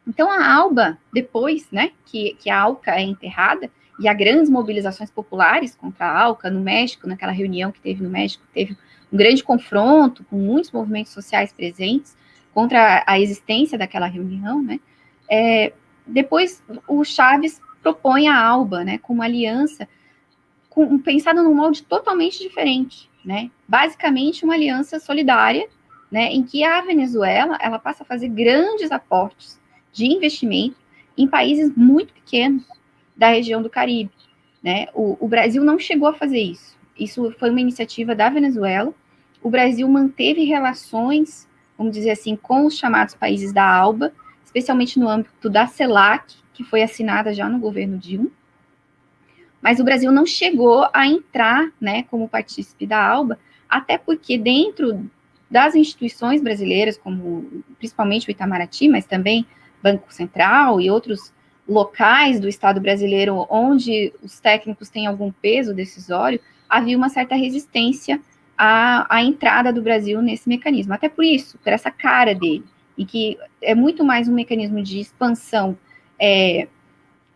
Então, a ALBA, depois, né, que a ALCA é enterrada, e há grandes mobilizações populares contra a ALCA no México, naquela reunião que teve no México, teve um grande confronto com muitos movimentos sociais presentes contra a existência daquela reunião, né? Depois, o Chaves propõe a ALBA, né, como aliança, pensada num molde totalmente diferente, né? Basicamente, uma aliança solidária, né, em que a Venezuela ela passa a fazer grandes aportes de investimento em países muito pequenos da região do Caribe, né? O Brasil não chegou a fazer isso. Isso foi uma iniciativa da Venezuela. O Brasil manteve relações, vamos dizer assim, com os chamados países da ALBA, especialmente no âmbito da CELAC, que foi assinada já no governo Dilma. Mas o Brasil não chegou a entrar, né, como partícipe da ALBA, até porque dentro das instituições brasileiras, como principalmente o Itamaraty, mas também Banco Central e outros locais do Estado brasileiro onde os técnicos têm algum peso decisório, havia uma certa resistência à entrada do Brasil nesse mecanismo. Até por isso, por essa cara dele, e que é muito mais um mecanismo de expansão,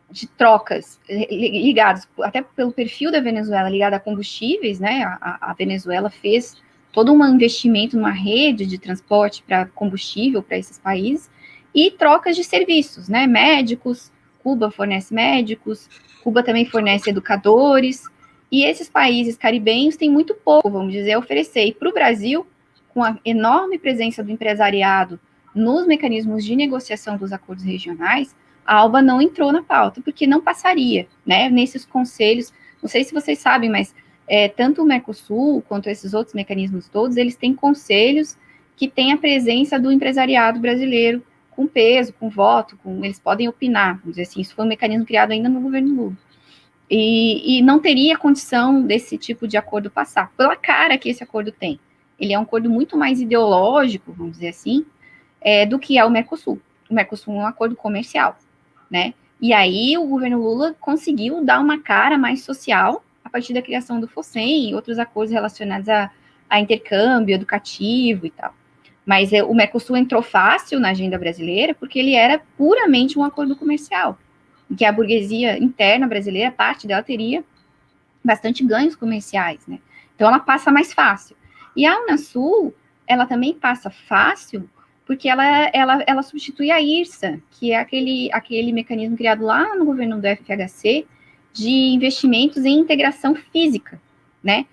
de trocas ligadas, até pelo perfil da Venezuela, ligado a combustíveis, né? A Venezuela fez todo um investimento numa rede de transporte para combustível para esses países, e trocas de serviços, né? Médicos, Cuba fornece médicos, Cuba também fornece educadores, e esses países caribenhos têm muito pouco, vamos dizer, a oferecer. E para o Brasil, com a enorme presença do empresariado nos mecanismos de negociação dos acordos regionais, a ALBA não entrou na pauta, porque não passaria, né, nesses conselhos. Não sei se vocês sabem, mas tanto o Mercosul quanto esses outros mecanismos todos, eles têm conselhos que têm a presença do empresariado brasileiro com peso, com voto, eles podem opinar, vamos dizer assim. Isso foi um mecanismo criado ainda no governo Lula. E não teria condição desse tipo de acordo passar, pela cara que esse acordo tem. Ele é um acordo muito mais ideológico, vamos dizer assim, do que é o Mercosul. O Mercosul é um acordo comercial, né? E aí o governo Lula conseguiu dar uma cara mais social a partir da criação do FOSEM e outros acordos relacionados a intercâmbio educativo e tal. Mas o Mercosul entrou fácil na agenda brasileira porque ele era puramente um acordo comercial, em que a burguesia interna brasileira, parte dela teria bastante ganhos comerciais, né? Então ela passa mais fácil. E a Unasul, ela também passa fácil porque ela substitui a IRSA, que é aquele mecanismo criado lá no governo do FHC de investimentos em integração física, né?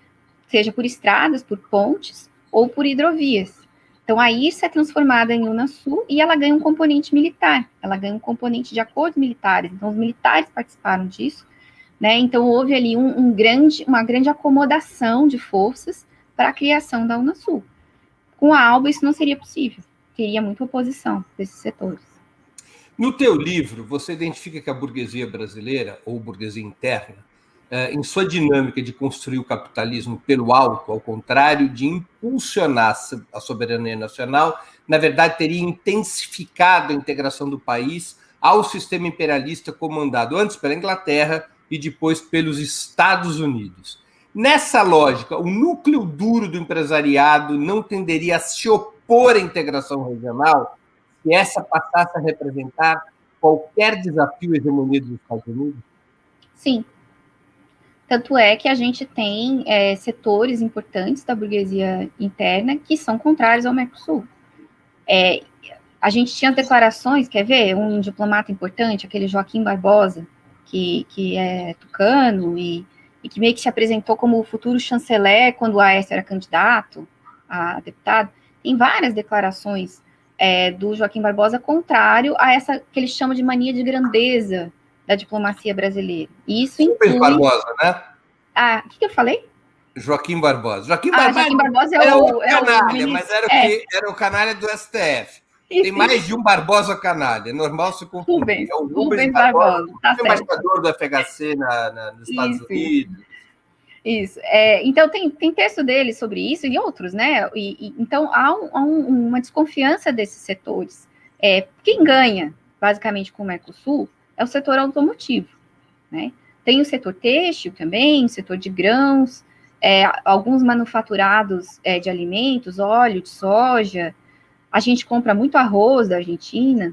Seja por estradas, por pontes ou por hidrovias. Então, a IRSA é transformada em Unasul e ela ganha um componente militar, ela ganha um componente de acordos militares. Então, os militares participaram disso, né? Então, houve ali uma grande acomodação de forças para a criação da Unasul. Com a ALBA, isso não seria possível, teria muita oposição desses setores. No teu livro, você identifica que a burguesia brasileira, ou burguesia interna, em sua dinâmica de construir o capitalismo pelo alto, ao contrário de impulsionar a soberania nacional, na verdade teria intensificado a integração do país ao sistema imperialista comandado antes pela Inglaterra e depois pelos Estados Unidos. Nessa lógica, o núcleo duro do empresariado não tenderia a se opor à integração regional se essa passasse a representar qualquer desafio à hegemonia dos Estados Unidos? Sim. Tanto é que a gente tem setores importantes da burguesia interna que são contrários ao Mercosul. A gente tinha declarações, quer ver? Um diplomata importante, aquele Joaquim Barbosa, que é tucano e que meio que se apresentou como o futuro chanceler quando o Aécio era candidato a deputado. Tem várias declarações do Joaquim Barbosa contrário a essa que ele chama de mania de grandeza da diplomacia brasileira. E isso inclui... Barbosa, né? O que eu falei? Joaquim Barbosa. Joaquim Barbosa é o canalha, mas era o canalha do STF. Tem mais de um Barbosa canalha. É normal se confundir. É o Rubens Barbosa, tá certo. Embaixador do FHC nos Estados Unidos. Isso. Então, tem texto dele sobre isso e outros, né? Então, há uma desconfiança desses setores. Quem ganha, basicamente, com o Mercosul é o setor automotivo, né? Tem o setor têxtil também, o setor de grãos, alguns manufaturados de alimentos, óleo de soja. A gente compra muito arroz da Argentina.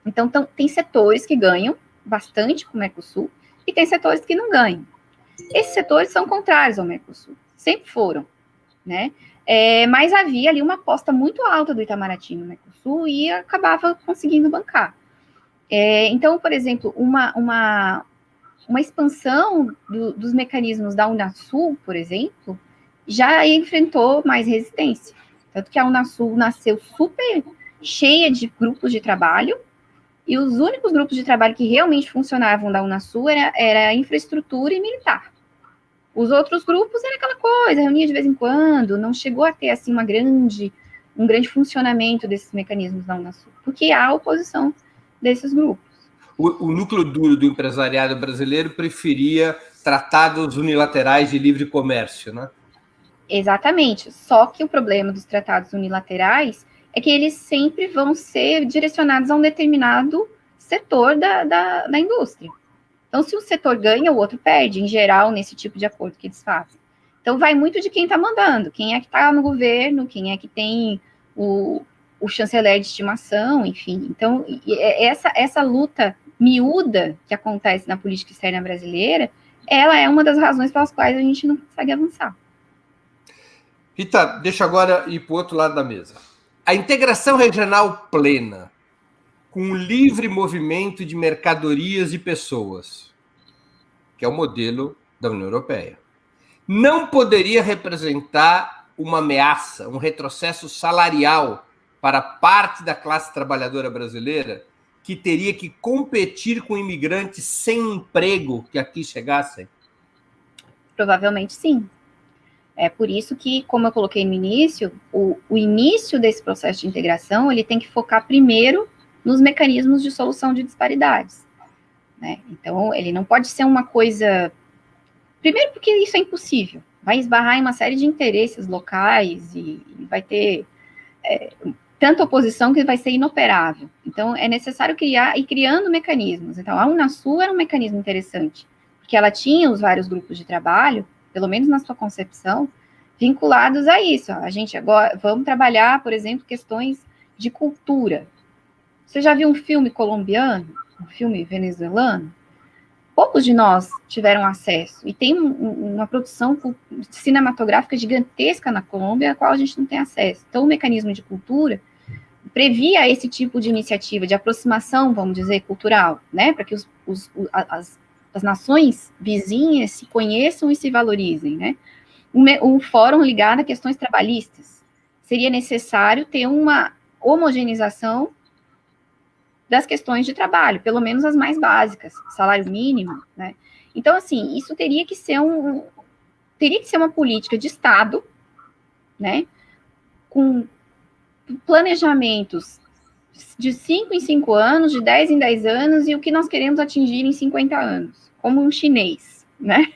Então, tem setores que ganham bastante com o Mercosul e tem setores que não ganham. Esses setores são contrários ao Mercosul, sempre foram, né? Mas havia ali uma aposta muito alta do Itamaraty no Mercosul e acabava conseguindo bancar. Então, por exemplo, uma expansão dos mecanismos da Unasul, por exemplo, já enfrentou mais resistência. Tanto que a Unasul nasceu super cheia de grupos de trabalho, e os únicos grupos de trabalho que realmente funcionavam da Unasul era infraestrutura e militar. Os outros grupos era aquela coisa, reunia de vez em quando, não chegou a ter assim um grande funcionamento desses mecanismos da Unasul, porque há oposição desses grupos. O núcleo duro do empresariado brasileiro preferia tratados unilaterais de livre comércio, né? Exatamente. Só que o problema dos tratados unilaterais é que eles sempre vão ser direcionados a um determinado setor da indústria. Então, se um setor ganha, o outro perde, em geral, nesse tipo de acordo que eles fazem. Então, vai muito de quem está mandando, quem é que está no governo, quem é que tem o chanceler de estimação, enfim. Então, essa luta miúda que acontece na política externa brasileira, ela é uma das razões pelas quais a gente não consegue avançar. Rita, deixa agora ir para o outro lado da mesa. A integração regional plena, com o livre movimento de mercadorias e pessoas, que é o modelo da União Europeia, não poderia representar uma ameaça, um retrocesso salarial para parte da classe trabalhadora brasileira, que teria que competir com imigrantes sem emprego que aqui chegassem? Provavelmente sim. É por isso que, como eu coloquei no início, o início desse processo de integração, ele tem que focar primeiro nos mecanismos de solução de disparidades, né? Então, ele não pode ser uma coisa... Primeiro porque isso é impossível. Vai esbarrar em uma série de interesses locais e vai ter tanta oposição que vai ser inoperável. Então, é necessário criando mecanismos. Então, a Unasul era um mecanismo interessante, porque ela tinha os vários grupos de trabalho, pelo menos na sua concepção, vinculados a isso. A gente agora vamos trabalhar, por exemplo, questões de cultura. Você já viu um filme colombiano, um filme venezuelano? Poucos de nós tiveram acesso, e tem uma produção cinematográfica gigantesca na Colômbia, a qual a gente não tem acesso. Então, o mecanismo de cultura previa esse tipo de iniciativa de aproximação, vamos dizer, cultural, né, para que as nações vizinhas se conheçam e se valorizem, né. Um fórum ligado a questões trabalhistas. Seria necessário ter uma homogeneização das questões de trabalho, pelo menos as mais básicas, salário mínimo, né? Então, assim, isso teria que ser uma política de Estado, né? Com planejamentos de 5 em 5 anos, de 10 em 10 anos, e o que nós queremos atingir em 50 anos, como um chinês, né?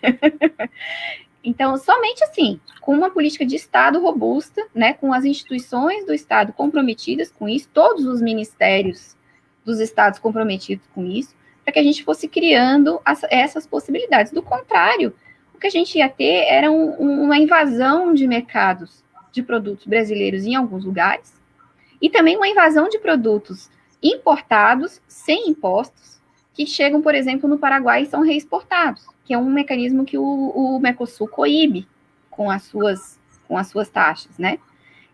Então, somente assim, com uma política de Estado robusta, né? Com as instituições do Estado comprometidas com isso, todos os ministérios dos estados comprometidos com isso, para que a gente fosse criando essas possibilidades. Do contrário, o que a gente ia ter era uma invasão de mercados de produtos brasileiros em alguns lugares, e também uma invasão de produtos importados, sem impostos, que chegam, por exemplo, no Paraguai e são reexportados, que é um mecanismo que o Mercosul coíbe com as suas taxas, né?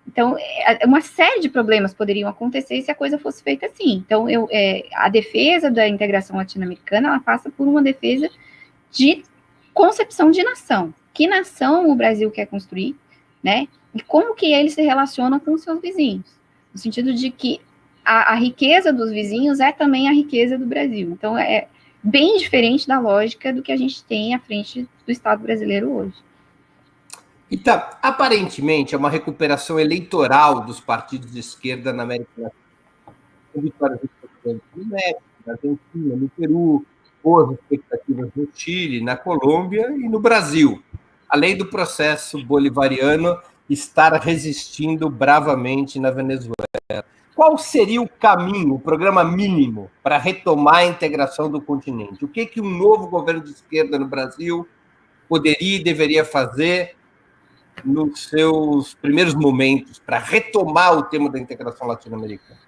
Então, uma série de problemas poderiam acontecer se a coisa fosse feita assim. Então, a defesa da integração latino-americana, ela passa por uma defesa de concepção de nação. Que nação o Brasil quer construir, né? E como que eles se relacionam com os seus vizinhos. No sentido de que a riqueza dos vizinhos é também a riqueza do Brasil. Então, é bem diferente da lógica do que a gente tem à frente do Estado brasileiro hoje. Então, aparentemente, é uma recuperação eleitoral dos partidos de esquerda na América Latina. Com vitórias importantes no México, na Argentina, no Peru, boas expectativas no Chile, na Colômbia e no Brasil, além do processo bolivariano estar resistindo bravamente na Venezuela. Qual seria o caminho, o programa mínimo para retomar a integração do continente? O que um novo governo de esquerda no Brasil poderia e deveria fazer nos seus primeiros momentos para retomar o tema da integração latino-americana?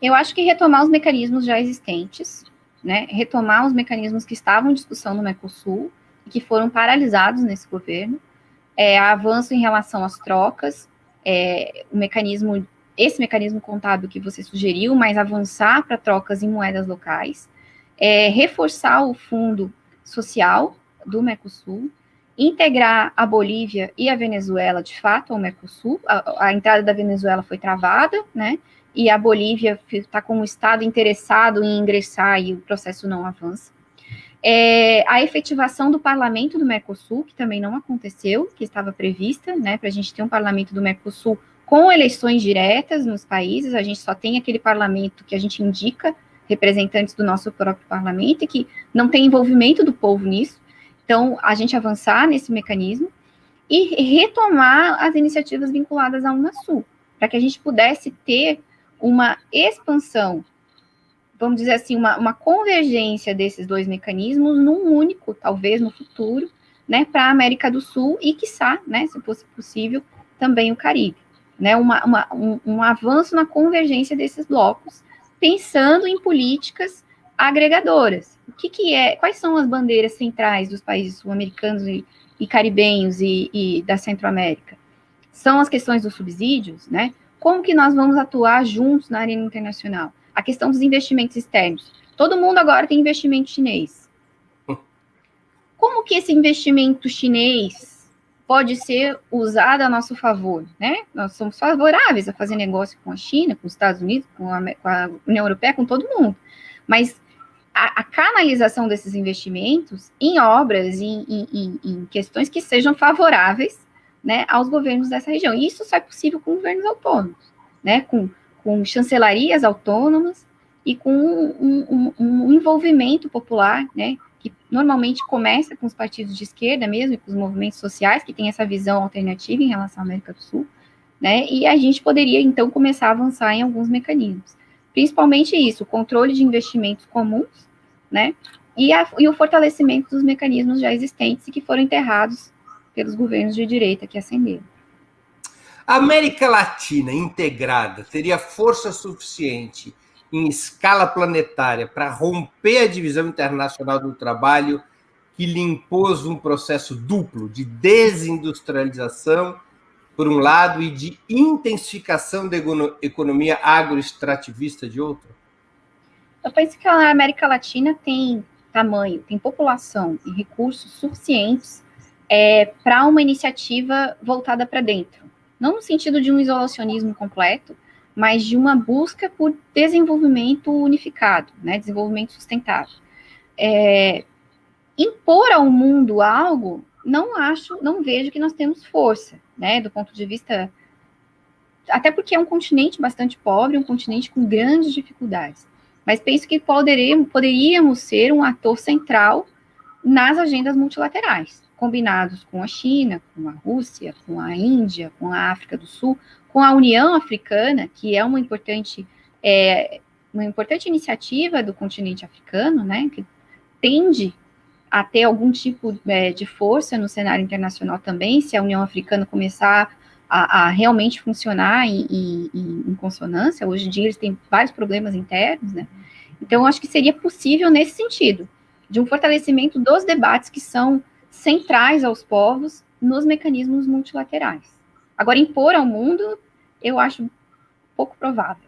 Eu acho que retomar os mecanismos já existentes, né? Retomar os mecanismos que estavam em discussão no Mercosul e que foram paralisados nesse governo, avanço em relação às trocas, esse mecanismo contábil que você sugeriu, mas avançar para trocas em moedas locais, reforçar o fundo social do Mercosul, integrar a Bolívia e a Venezuela, de fato, ao Mercosul. A entrada da Venezuela foi travada, né? E a Bolívia está com o Estado interessado em ingressar e o processo não avança. A efetivação do parlamento do Mercosul, que também não aconteceu, que estava prevista, né? Para a gente ter um parlamento do Mercosul com eleições diretas nos países, a gente só tem aquele parlamento que a gente indica representantes do nosso próprio parlamento e que não tem envolvimento do povo nisso. Então, a gente avançar nesse mecanismo e retomar as iniciativas vinculadas à Unasul, para que a gente pudesse ter uma expansão vamos dizer assim, uma convergência desses dois mecanismos num único, talvez no futuro, né, para a América do Sul e, quiçá, né, se fosse possível, também o Caribe. Né, um avanço na convergência desses blocos, pensando em políticas agregadoras. Quais são as bandeiras centrais dos países sul-americanos e caribenhos e da Centro-América? São as questões dos subsídios, né? Como que nós vamos atuar juntos na arena internacional? A questão dos investimentos externos. Todo mundo agora tem investimento chinês. Como que esse investimento chinês pode ser usado a nosso favor, né? Nós somos favoráveis a fazer negócio com a China, com os Estados Unidos, com a União Europeia, com todo mundo. Mas a canalização desses investimentos em obras, em questões que sejam favoráveis, né, aos governos dessa região. E isso só é possível com governos autônomos, né, com chancelarias autônomas e com um envolvimento popular, né, que normalmente começa com os partidos de esquerda mesmo, e com os movimentos sociais, que têm essa visão alternativa em relação à América do Sul, né, e a gente poderia, então, começar a avançar em alguns mecanismos. Principalmente isso, o controle de investimentos comuns, né, e o fortalecimento dos mecanismos já existentes e que foram enterrados pelos governos de direita que ascenderam. A América Latina integrada teria força suficiente em escala planetária para romper a divisão internacional do trabalho que lhe impôs um processo duplo de desindustrialização, por um lado, e de intensificação da economia agroextrativista, de outro? Eu penso que a América Latina tem tamanho, tem população e recursos suficientes para uma iniciativa voltada para dentro. Não no sentido de um isolacionismo completo, mas de uma busca por desenvolvimento unificado, né, desenvolvimento sustentável. Impor ao mundo algo, não vejo que nós temos força, né, do ponto de vista, até porque é um continente bastante pobre, um continente com grandes dificuldades, mas penso que poderíamos ser um ator central nas agendas multilaterais, combinados com a China, com a Rússia, com a Índia, com a África do Sul, com a União Africana, que é uma importante iniciativa do continente africano, né, que tende a ter algum tipo de força no cenário internacional também, se a União Africana começar a realmente funcionar em consonância. Hoje em dia eles têm vários problemas internos, né? Então, eu acho que seria possível nesse sentido, de um fortalecimento dos debates que são centrais aos povos nos mecanismos multilaterais. Agora, impor ao mundo, eu acho pouco provável.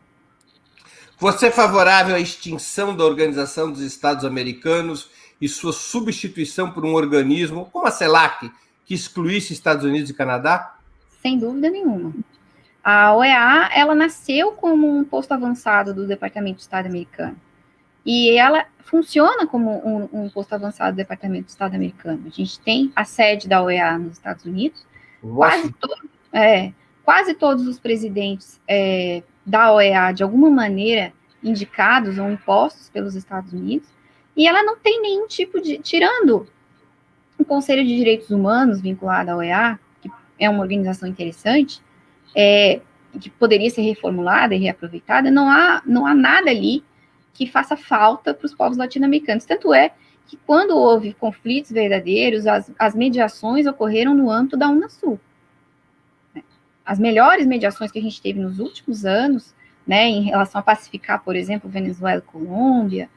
Você é favorável à extinção da Organização dos Estados Americanos e sua substituição por um organismo como a CELAC, que excluísse Estados Unidos e Canadá? Sem dúvida nenhuma. A OEA, ela nasceu como um posto avançado do Departamento de Estado americano. E ela funciona como um posto avançado do Departamento de Estado americano. A gente tem a sede da OEA nos Estados Unidos. Quase todos os presidentes da OEA, de alguma maneira, indicados ou impostos pelos Estados Unidos. E ela não tem nenhum tipo de... Tirando o Conselho de Direitos Humanos vinculado à OEA, que é uma organização interessante, que poderia ser reformulada e reaproveitada, não há nada ali que faça falta para os povos latino-americanos. Tanto é que, quando houve conflitos verdadeiros, as mediações ocorreram no âmbito da Unasul. As melhores mediações que a gente teve nos últimos anos, né, em relação a pacificar, por exemplo, Venezuela e Colômbia,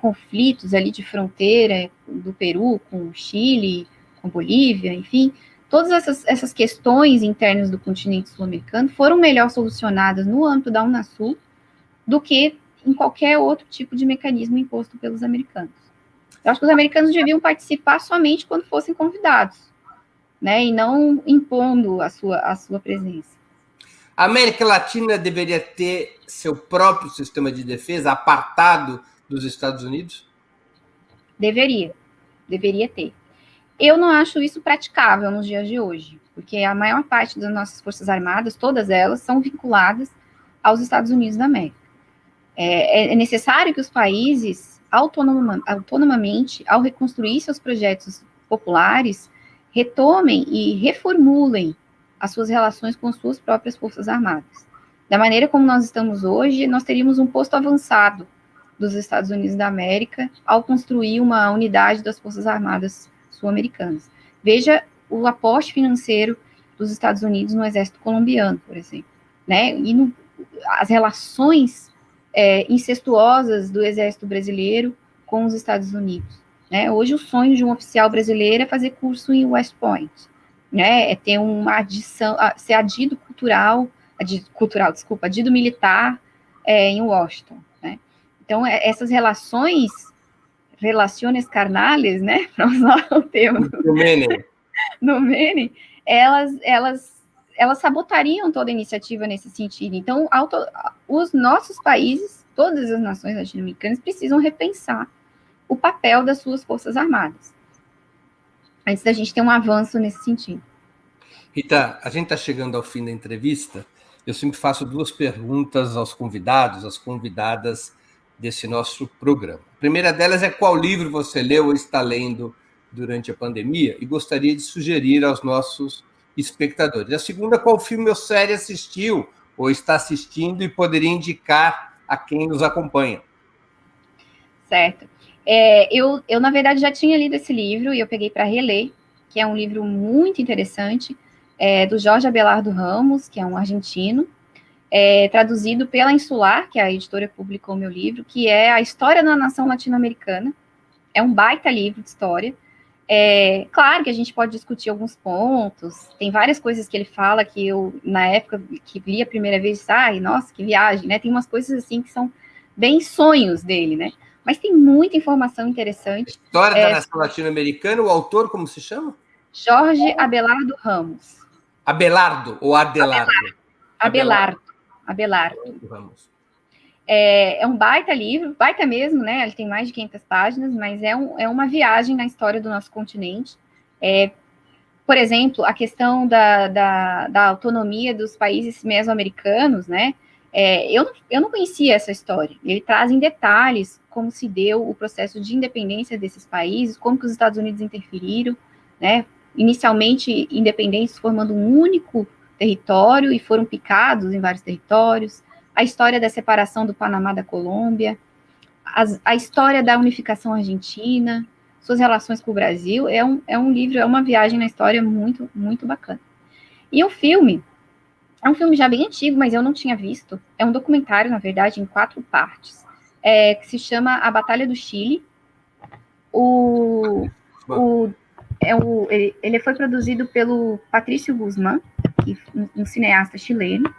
conflitos ali de fronteira do Peru com o Chile, com Bolívia, enfim, todas essas questões internas do continente sul-americano foram melhor solucionadas no âmbito da Unasul do que em qualquer outro tipo de mecanismo imposto pelos americanos. Eu acho que os americanos deviam participar somente quando fossem convidados, né, e não impondo a sua presença. A América Latina deveria ter seu próprio sistema de defesa apartado dos Estados Unidos? Deveria ter. Eu não acho isso praticável nos dias de hoje, porque a maior parte das nossas forças armadas, todas elas, são vinculadas aos Estados Unidos da América. É necessário que os países, autonomamente, ao reconstruir seus projetos populares, retomem e reformulem as suas relações com suas próprias forças armadas. Da maneira como nós estamos hoje, nós teríamos um posto avançado dos Estados Unidos da América ao construir uma unidade das Forças Armadas sul-americanas. Veja o aporte financeiro dos Estados Unidos no exército colombiano, por exemplo, né? E as relações incestuosas do exército brasileiro com os Estados Unidos, né? Hoje o sonho de um oficial brasileiro é fazer curso em West Point, né? É ter uma adição, ser adido militar em Washington, né? Então, essas relações carnais, né? Para usar o termo do Menem, elas sabotariam toda a iniciativa nesse sentido. Então, os nossos países, todas as nações latino-americanas, precisam repensar o papel das suas forças armadas, antes da gente ter um avanço nesse sentido. Rita, a gente está chegando ao fim da entrevista. Eu sempre faço 2 perguntas aos convidados, às convidadas desse nosso programa. A primeira delas é: qual livro você leu ou está lendo durante a pandemia e gostaria de sugerir aos nossos espectadores? A segunda: qual filme ou série assistiu ou está assistindo e poderia indicar a quem nos acompanha? Certo. Eu, na verdade, já tinha lido esse livro e eu peguei para reler, que é um livro muito interessante, do Jorge Abelardo Ramos, que é um argentino, traduzido pela Insular, que é a editora que publicou o meu livro, que é A História da Nação Latino-Americana. É um baita livro de história. Claro que a gente pode discutir alguns pontos, tem várias coisas que ele fala que eu, na época que li a primeira vez, disse, nossa, que viagem, né? Tem umas coisas assim que são bem sonhos dele, né? Mas tem muita informação interessante. História da Nação Latino-Americana, o autor, como se chama? Jorge Abelardo Ramos. Abelardo ou Adelardo? Abelardo Ramos. É um baita livro, baita mesmo, né? Ele tem mais de 500 páginas, mas é uma viagem na história do nosso continente. Por exemplo, a questão da autonomia dos países mesoamericanos, né? Eu não conhecia essa história. Ele traz em detalhes como se deu o processo de independência desses países, como que os Estados Unidos interferiram, né? Inicialmente independentes, formando um único território e foram picados em vários territórios. A história da separação do Panamá da Colômbia, a história da unificação argentina, suas relações com o Brasil. É um livro, é uma viagem na história muito, muito bacana. E o filme, é um filme já bem antigo, mas eu não tinha visto. É um documentário, na verdade, em 4 partes, que se chama A Batalha do Chile. Ele foi produzido pelo Patrício Guzmán, um cineasta chileno,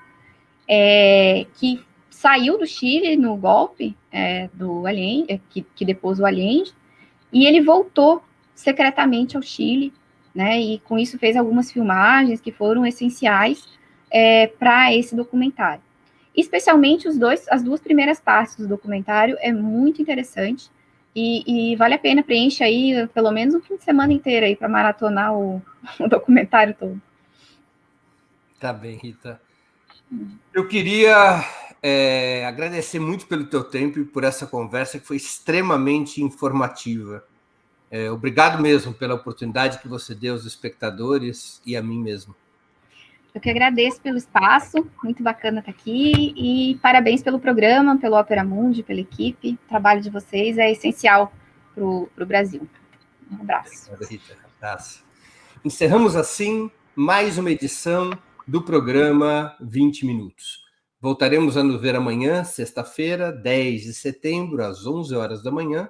que saiu do Chile no golpe do Allende, que depôs o Allende, e ele voltou secretamente ao Chile, né, e com isso fez algumas filmagens que foram essenciais para esse documentário. Especialmente as 2 primeiras partes do documentário é muito interessante, e vale a pena, preenche aí pelo menos um fim de semana inteiro aí para maratonar o documentário todo. Tá bem, Rita. Eu queria agradecer muito pelo teu tempo e por essa conversa que foi extremamente informativa. Obrigado mesmo pela oportunidade que você deu aos espectadores e a mim mesmo. Eu que agradeço pelo espaço, muito bacana estar aqui, e parabéns pelo programa, pelo Opera Mundi, pela equipe. O trabalho de vocês é essencial para o Brasil. Um abraço. Obrigado, Rita. Abraço. Encerramos assim mais uma edição do programa 20 Minutos. Voltaremos a nos ver amanhã, sexta-feira, 10 de setembro, às 11 horas da manhã,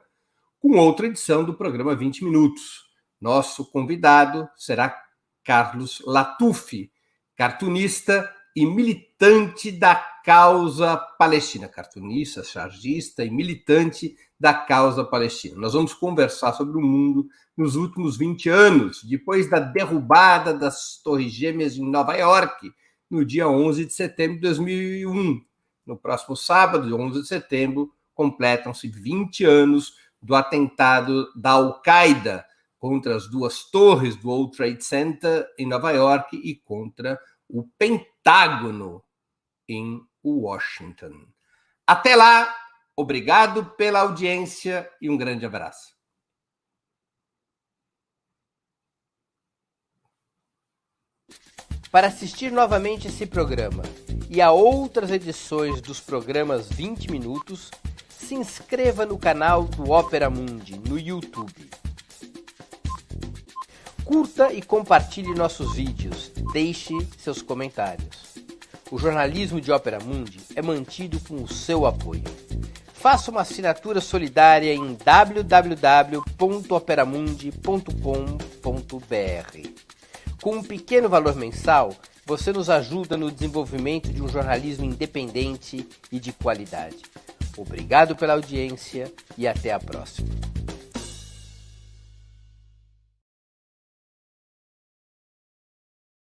com outra edição do programa 20 Minutos. Nosso convidado será Carlos Latuffi, cartunista e militante da causa palestina. Cartunista, chargista e militante da causa palestina. Nós vamos conversar sobre o mundo nos últimos 20 anos, depois da derrubada das Torres Gêmeas em Nova York, no dia 11 de setembro de 2001. No próximo sábado, 11 de setembro, completam-se 20 anos do atentado da Al-Qaeda contra as 2 torres do World Trade Center em Nova York e contra o Pentágono em Washington. Até lá, obrigado pela audiência e um grande abraço. Para assistir novamente esse programa e a outras edições dos programas 20 Minutos, se inscreva no canal do Opera Mundi no YouTube. Curta e compartilhe nossos vídeos, deixe seus comentários. O jornalismo de Opera Mundi é mantido com o seu apoio. Faça uma assinatura solidária em www.operamundi.com.br. Com um pequeno valor mensal, você nos ajuda no desenvolvimento de um jornalismo independente e de qualidade. Obrigado pela audiência e até a próxima.